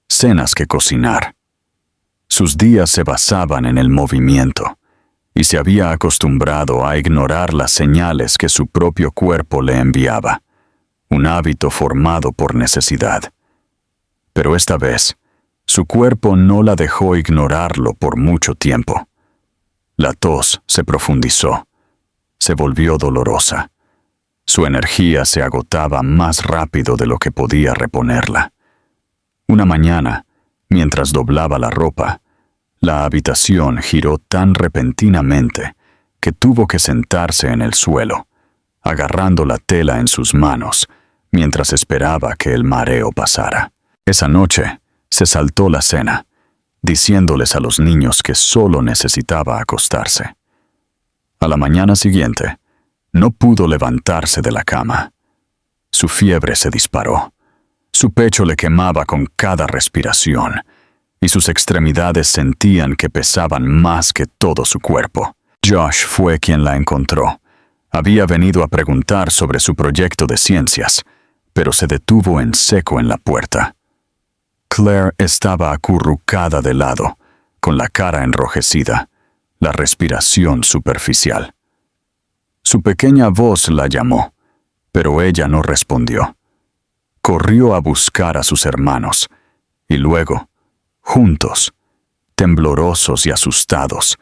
cenas que cocinar. Sus días se basaban en el movimiento, y se había acostumbrado a ignorar las señales que su propio cuerpo le enviaba, un hábito formado por necesidad. Pero esta vez, su cuerpo no la dejó ignorarlo por mucho tiempo. La tos se profundizó, se volvió dolorosa. Su energía se agotaba más rápido de lo que podía reponerla. Una mañana, mientras doblaba la ropa, la habitación giró tan repentinamente que tuvo que sentarse en el suelo, agarrando la tela en sus manos, mientras esperaba que el mareo pasara. Esa noche se saltó la cena, diciéndoles a los niños que solo necesitaba acostarse. A la mañana siguiente, no pudo levantarse de la cama. Su fiebre se disparó. Su pecho le quemaba con cada respiración, y sus extremidades sentían que pesaban más que todo su cuerpo. Josh fue quien la encontró. Había venido a preguntar sobre su proyecto de ciencias, pero se detuvo en seco en la puerta. Claire estaba acurrucada de lado, con la cara enrojecida, la respiración superficial. Su pequeña voz la llamó, pero ella no respondió. Corrió a buscar a sus hermanos, y luego, juntos, temblorosos y asustados,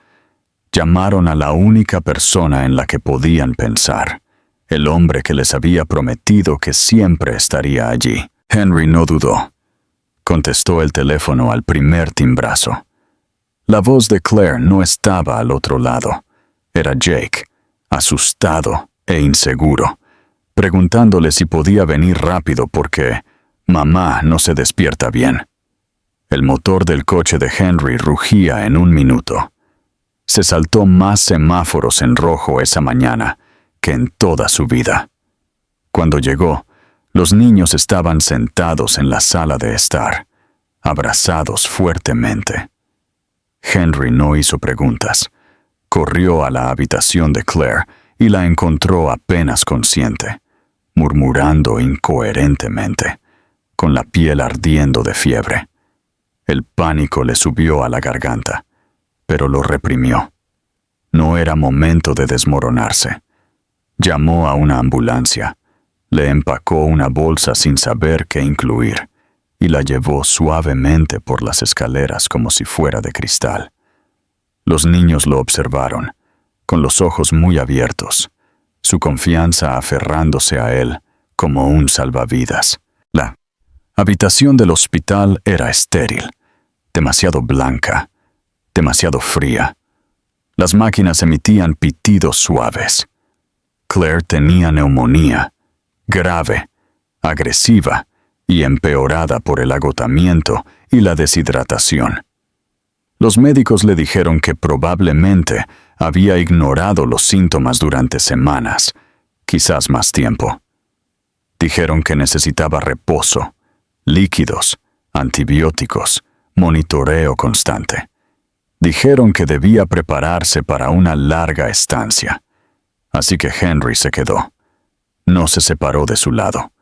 llamaron a la única persona en la que podían pensar, el hombre que les había prometido que siempre estaría allí. Henry no dudó. Contestó el teléfono al primer timbrazo. La voz de Claire no estaba al otro lado. Era Jake, asustado e inseguro, preguntándole si podía venir rápido porque mamá no se despierta bien. El motor del coche de Henry rugía en 1 minuto. Se saltó más semáforos en rojo esa mañana que en toda su vida. Cuando llegó, Los niños estaban sentados en la sala de estar, abrazados fuertemente. Henry no hizo preguntas. Corrió a la habitación de Claire y la encontró apenas consciente, murmurando incoherentemente, con la piel ardiendo de fiebre. El pánico le subió a la garganta, pero lo reprimió. No era momento de desmoronarse. Llamó a una ambulancia, le empacó una bolsa sin saber qué incluir y la llevó suavemente por las escaleras como si fuera de cristal. Los niños lo observaron, con los ojos muy abiertos, su confianza aferrándose a él como un salvavidas. La habitación del hospital era estéril, demasiado blanca, demasiado fría. Las máquinas emitían pitidos suaves. Claire tenía neumonía, grave, agresiva y empeorada por el agotamiento y la deshidratación. Los médicos le dijeron que probablemente había ignorado los síntomas durante semanas, quizás más tiempo. Dijeron que necesitaba reposo, líquidos, antibióticos, monitoreo constante. Dijeron que debía prepararse para una larga estancia. Así que Henry se quedó. No se separó de su lado.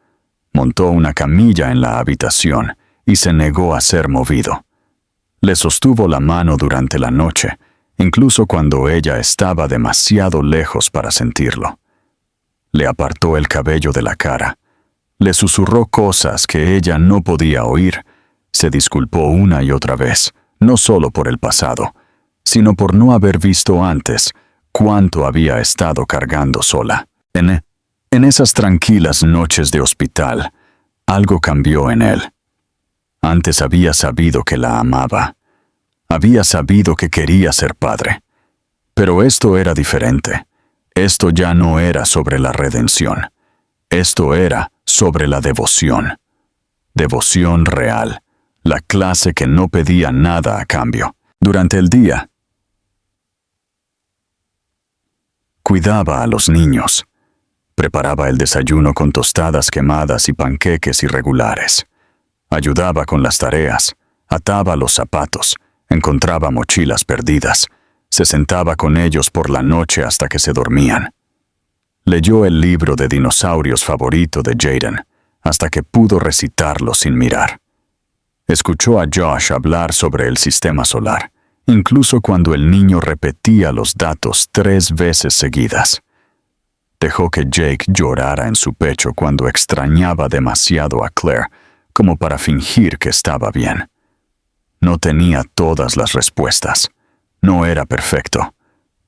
Montó una camilla en la habitación y se negó a ser movido. Le sostuvo la mano durante la noche, incluso cuando ella estaba demasiado lejos para sentirlo. Le apartó el cabello de la cara. Le susurró cosas que ella no podía oír. Se disculpó una y otra vez, no solo por el pasado, sino por no haber visto antes cuánto había estado cargando sola. En esas tranquilas noches de hospital, algo cambió en él. Antes había sabido que la amaba. Había sabido que quería ser padre. Pero esto era diferente. Esto ya no era sobre la redención. Esto era sobre la devoción. Devoción real, la clase que no pedía nada a cambio. Durante el día, cuidaba a los niños. Preparaba el desayuno con tostadas quemadas y panqueques irregulares. Ayudaba con las tareas, ataba los zapatos, encontraba mochilas perdidas, se sentaba con ellos por la noche hasta que se dormían. Leyó el libro de dinosaurios favorito de Jaden, hasta que pudo recitarlo sin mirar. Escuchó a Josh hablar sobre el sistema solar, incluso cuando el niño repetía los datos 3 veces seguidas. Dejó que Jake llorara en su pecho cuando extrañaba demasiado a Claire, como para fingir que estaba bien. No tenía todas las respuestas. No era perfecto.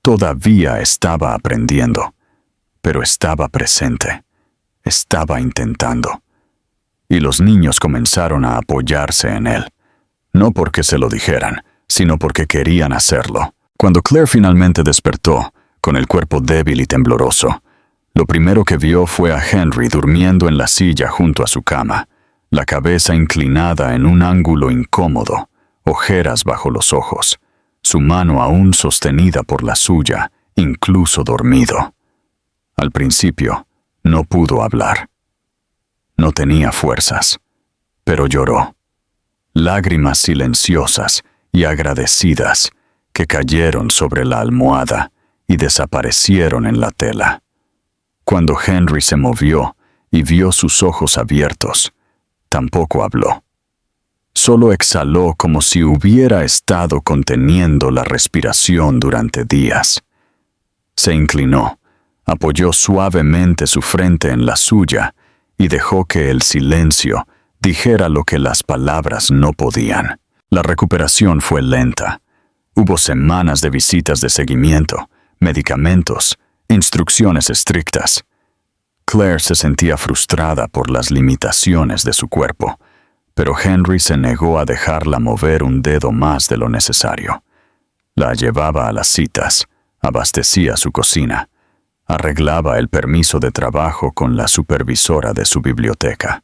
Todavía estaba aprendiendo. Pero estaba presente. Estaba intentando. Y los niños comenzaron a apoyarse en él. No porque se lo dijeran, sino porque querían hacerlo. Cuando Claire finalmente despertó, con el cuerpo débil y tembloroso, lo primero que vio fue a Henry durmiendo en la silla junto a su cama, la cabeza inclinada en un ángulo incómodo, ojeras bajo los ojos, su mano aún sostenida por la suya, incluso dormido. Al principio, no pudo hablar. No tenía fuerzas, pero lloró. Lágrimas silenciosas y agradecidas que cayeron sobre la almohada y desaparecieron en la tela. Cuando Henry se movió y vio sus ojos abiertos, tampoco habló. Solo exhaló como si hubiera estado conteniendo la respiración durante días. Se inclinó, apoyó suavemente su frente en la suya y dejó que el silencio dijera lo que las palabras no podían. La recuperación fue lenta. Hubo semanas de visitas de seguimiento, medicamentos, instrucciones estrictas. Claire se sentía frustrada por las limitaciones de su cuerpo, pero Henry se negó a dejarla mover un dedo más de lo necesario. La llevaba a las citas, abastecía su cocina, arreglaba el permiso de trabajo con la supervisora de su biblioteca.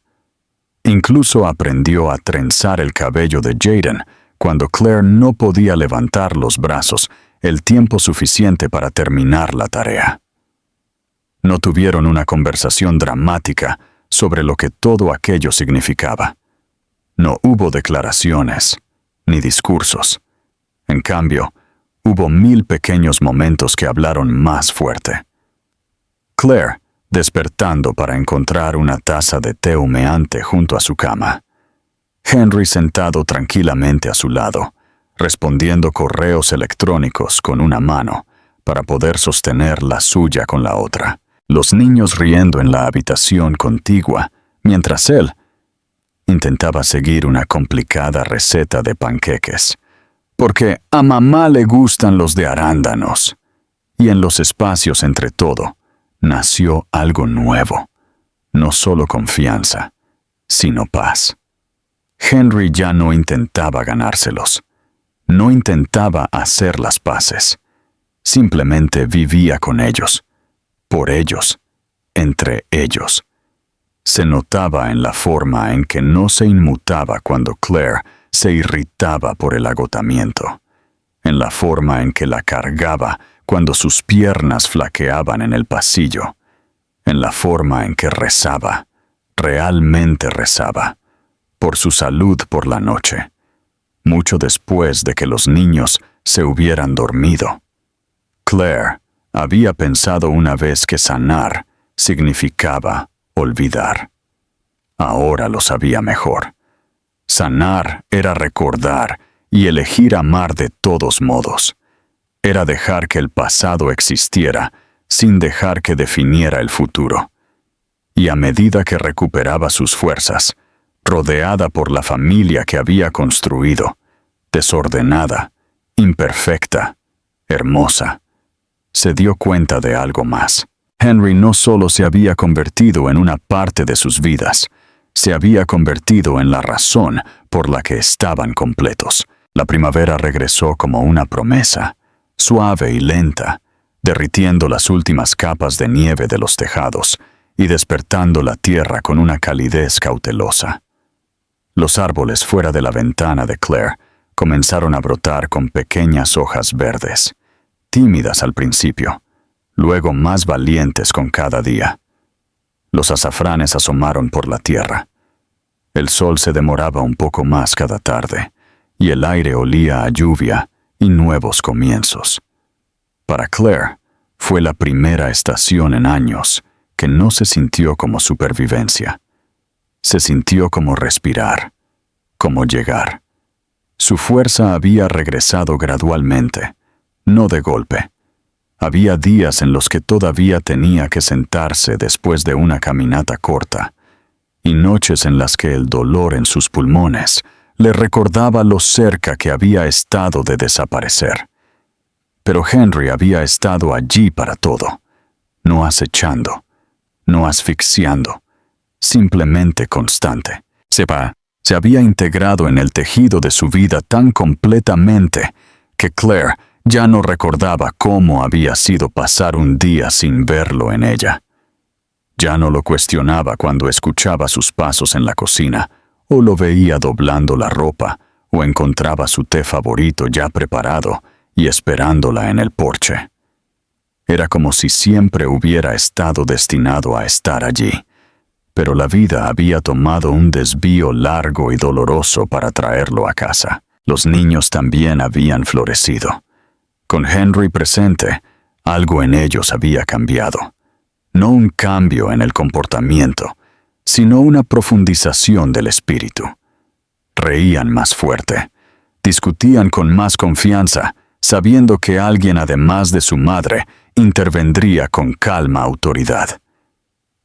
Incluso aprendió a trenzar el cabello de Jaden cuando Claire no podía levantar los brazos el tiempo suficiente para terminar la tarea. No tuvieron una conversación dramática sobre lo que todo aquello significaba. No hubo declaraciones, ni discursos. En cambio, hubo 1000 pequeños momentos que hablaron más fuerte. Claire, despertando para encontrar una taza de té humeante junto a su cama. Henry sentado tranquilamente a su lado, respondiendo correos electrónicos con una mano para poder sostener la suya con la otra. Los niños riendo en la habitación contigua, mientras él intentaba seguir una complicada receta de panqueques, porque a mamá le gustan los de arándanos. Y en los espacios entre todo, nació algo nuevo, no solo confianza, sino paz. Henry ya no intentaba ganárselos, no intentaba hacer las paces, simplemente vivía con ellos, por ellos, entre ellos. Se notaba en la forma en que no se inmutaba cuando Claire se irritaba por el agotamiento, en la forma en que la cargaba cuando sus piernas flaqueaban en el pasillo, en la forma en que rezaba, realmente rezaba, por su salud por la noche, mucho después de que los niños se hubieran dormido. Claire había pensado una vez que sanar significaba olvidar. Ahora lo sabía mejor. Sanar era recordar y elegir amar de todos modos. Era dejar que el pasado existiera sin dejar que definiera el futuro. Y a medida que recuperaba sus fuerzas, rodeada por la familia que había construido, desordenada, imperfecta, hermosa, se dio cuenta de algo más. Henry no solo se había convertido en una parte de sus vidas, se había convertido en la razón por la que estaban completos. La primavera regresó como una promesa, suave y lenta, derritiendo las últimas capas de nieve de los tejados y despertando la tierra con una calidez cautelosa. Los árboles fuera de la ventana de Claire comenzaron a brotar con pequeñas hojas verdes, tímidas al principio, luego más valientes con cada día. Los azafranes asomaron por la tierra. El sol se demoraba un poco más cada tarde, y el aire olía a lluvia y nuevos comienzos. Para Claire, fue la primera estación en años que no se sintió como supervivencia. Se sintió como respirar, como llegar. Su fuerza había regresado gradualmente, no de golpe. Había días en los que todavía tenía que sentarse después de una caminata corta, y noches en las que el dolor en sus pulmones le recordaba lo cerca que había estado de desaparecer. Pero Henry había estado allí para todo, no acechando, no asfixiando, simplemente constante. Se había integrado en el tejido de su vida tan completamente que Claire ya no recordaba cómo había sido pasar un día sin verlo en ella. Ya no lo cuestionaba cuando escuchaba sus pasos en la cocina, o lo veía doblando la ropa, o encontraba su té favorito ya preparado y esperándola en el porche. Era como si siempre hubiera estado destinado a estar allí, pero la vida había tomado un desvío largo y doloroso para traerlo a casa. Los niños también habían florecido. Con Henry presente, algo en ellos había cambiado. No un cambio en el comportamiento, sino una profundización del espíritu. Reían más fuerte, discutían con más confianza, sabiendo que alguien además de su madre intervendría con calma autoridad.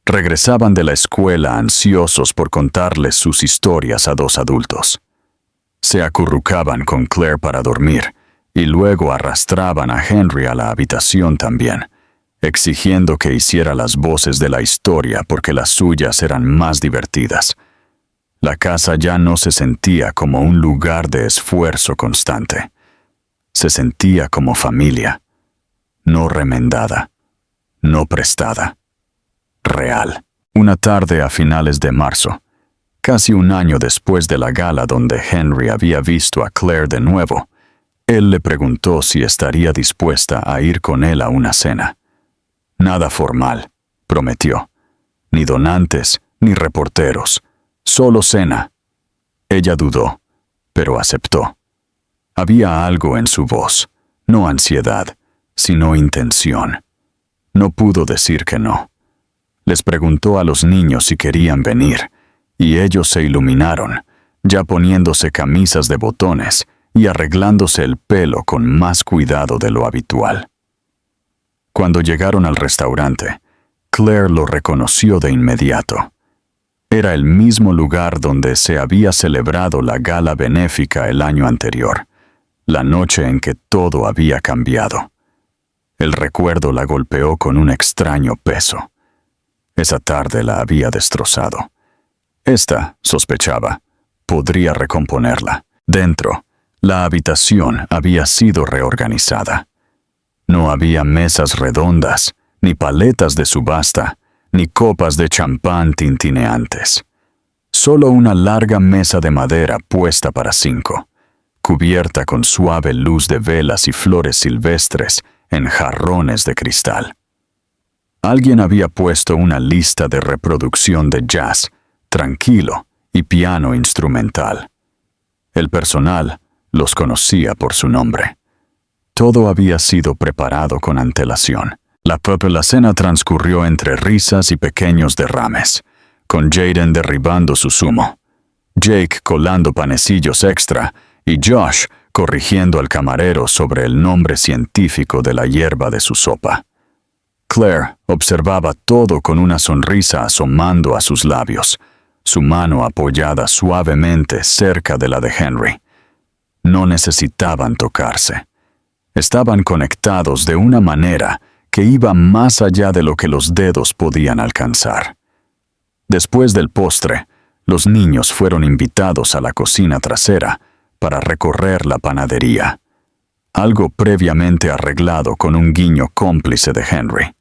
Regresaban de la escuela ansiosos por contarles sus historias a 2 adultos. Se acurrucaban con Claire para dormir, y luego arrastraban a Henry a la habitación también, exigiendo que hiciera las voces de la historia porque las suyas eran más divertidas. La casa ya no se sentía como un lugar de esfuerzo constante. Se sentía como familia, no remendada, no prestada, real. Una tarde a finales de marzo, casi un año después de la gala donde Henry había visto a Claire de nuevo, él le preguntó si estaría dispuesta a ir con él a una cena. Nada formal, prometió. Ni donantes, ni reporteros, solo cena. Ella dudó, pero aceptó. Había algo en su voz, no ansiedad, sino intención. No pudo decir que no. Les preguntó a los niños si querían venir, y ellos se iluminaron, ya poniéndose camisas de botones y arreglándose el pelo con más cuidado de lo habitual. Cuando llegaron al restaurante, Claire lo reconoció de inmediato. Era el mismo lugar donde se había celebrado la gala benéfica el año anterior, la noche en que todo había cambiado. El recuerdo la golpeó con un extraño peso. Esa tarde la había destrozado. Esta, sospechaba, podría recomponerla. Dentro, la habitación había sido reorganizada. No había mesas redondas, ni paletas de subasta, ni copas de champán tintineantes. Solo una larga mesa de madera puesta para 5, cubierta con suave luz de velas y flores silvestres en jarrones de cristal. Alguien había puesto una lista de reproducción de jazz, tranquilo y piano instrumental. El personal los conocía por su nombre. Todo había sido preparado con antelación. La cena transcurrió entre risas y pequeños derrames, con Jaden derribando su zumo, Jake colando panecillos extra y Josh corrigiendo al camarero sobre el nombre científico de la hierba de su sopa. Claire observaba todo con una sonrisa asomando a sus labios, su mano apoyada suavemente cerca de la de Henry. No necesitaban tocarse. Estaban conectados de una manera que iba más allá de lo que los dedos podían alcanzar. Después del postre, los niños fueron invitados a la cocina trasera para recorrer la panadería, algo previamente arreglado con un guiño cómplice de Henry.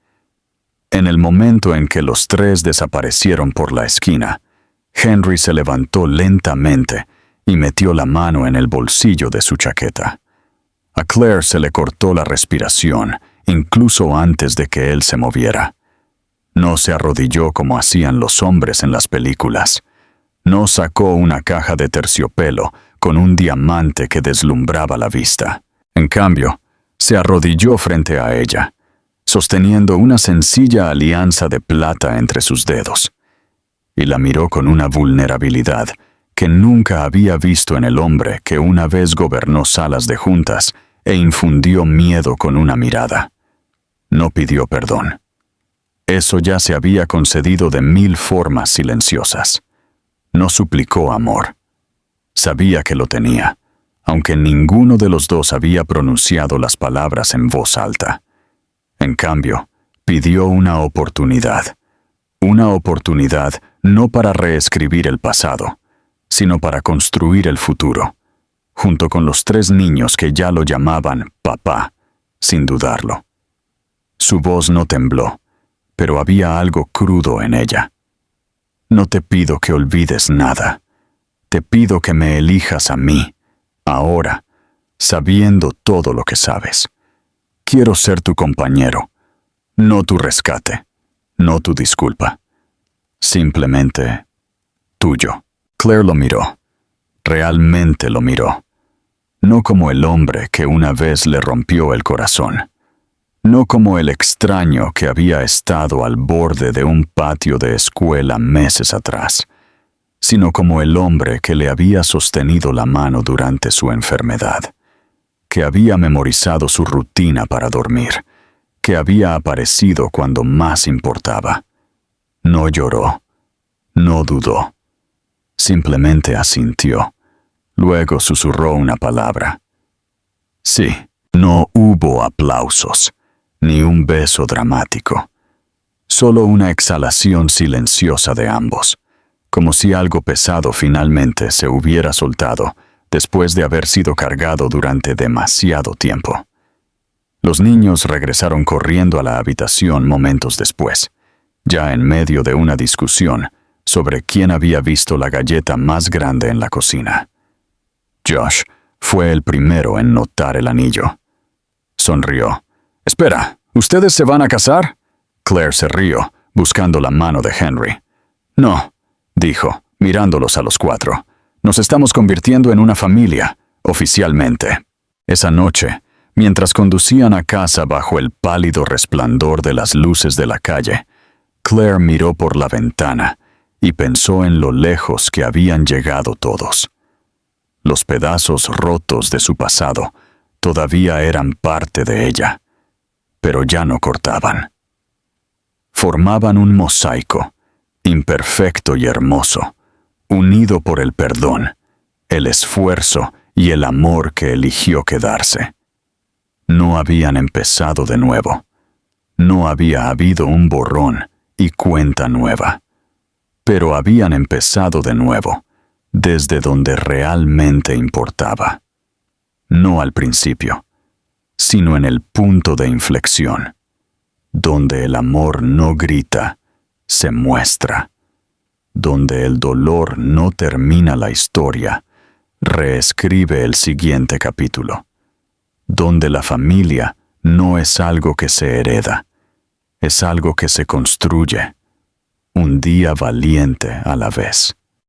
En el momento en que los tres desaparecieron por la esquina, Henry se levantó lentamente y metió la mano en el bolsillo de su chaqueta. A Claire se le cortó la respiración, incluso antes de que él se moviera. No se arrodilló como hacían los hombres en las películas. No sacó una caja de terciopelo con un diamante que deslumbraba la vista. En cambio, se arrodilló frente a ella, sosteniendo una sencilla alianza de plata entre sus dedos, y la miró con una vulnerabilidad que nunca había visto en el hombre que una vez gobernó salas de juntas e infundió miedo con una mirada. No pidió perdón. Eso ya se había concedido de 1000 formas silenciosas. No suplicó amor. Sabía que lo tenía, aunque ninguno de los dos había pronunciado las palabras en voz alta. En cambio, pidió una oportunidad. Una oportunidad no para reescribir el pasado, sino para construir el futuro, junto con los 3 niños que ya lo llamaban papá, sin dudarlo. Su voz no tembló, pero había algo crudo en ella. No te pido que olvides nada. Te pido que me elijas a mí, ahora, sabiendo todo lo que sabes. Quiero ser tu compañero, no tu rescate, no tu disculpa. Simplemente tuyo. Claire lo miró. Realmente lo miró. No como el hombre que una vez le rompió el corazón. No como el extraño que había estado al borde de un patio de escuela meses atrás, sino como el hombre que le había sostenido la mano durante su enfermedad, que había memorizado su rutina para dormir, que había aparecido cuando más importaba. No lloró, no dudó, simplemente asintió. Luego susurró una palabra. Sí, no hubo aplausos, ni un beso dramático. Solo una exhalación silenciosa de ambos, como si algo pesado finalmente se hubiera soltado después de haber sido cargado durante demasiado tiempo. Los niños regresaron corriendo a la habitación momentos después, ya en medio de una discusión sobre quién había visto la galleta más grande en la cocina. Josh fue el primero en notar el anillo. Sonrió. «Espera, ¿ustedes se van a casar?» Claire se rió, buscando la mano de Henry. «No, dijo, mirándolos a los cuatro. Nos estamos convirtiendo en una familia, oficialmente. Esa noche, mientras conducían a casa bajo el pálido resplandor de las luces de la calle, Claire miró por la ventana y pensó en lo lejos que habían llegado todos. Los pedazos rotos de su pasado todavía eran parte de ella, pero ya no cortaban. Formaban un mosaico, imperfecto y hermoso, unido por el perdón, el esfuerzo y el amor que eligió quedarse. No habían empezado de nuevo. No había habido un borrón y cuenta nueva. Pero habían empezado de nuevo, desde donde realmente importaba. No al principio, sino en el punto de inflexión, donde el amor no grita, se muestra, donde el dolor no termina la historia, reescribe el siguiente capítulo, donde la familia no es algo que se hereda, es algo que se construye, un día valiente a la vez.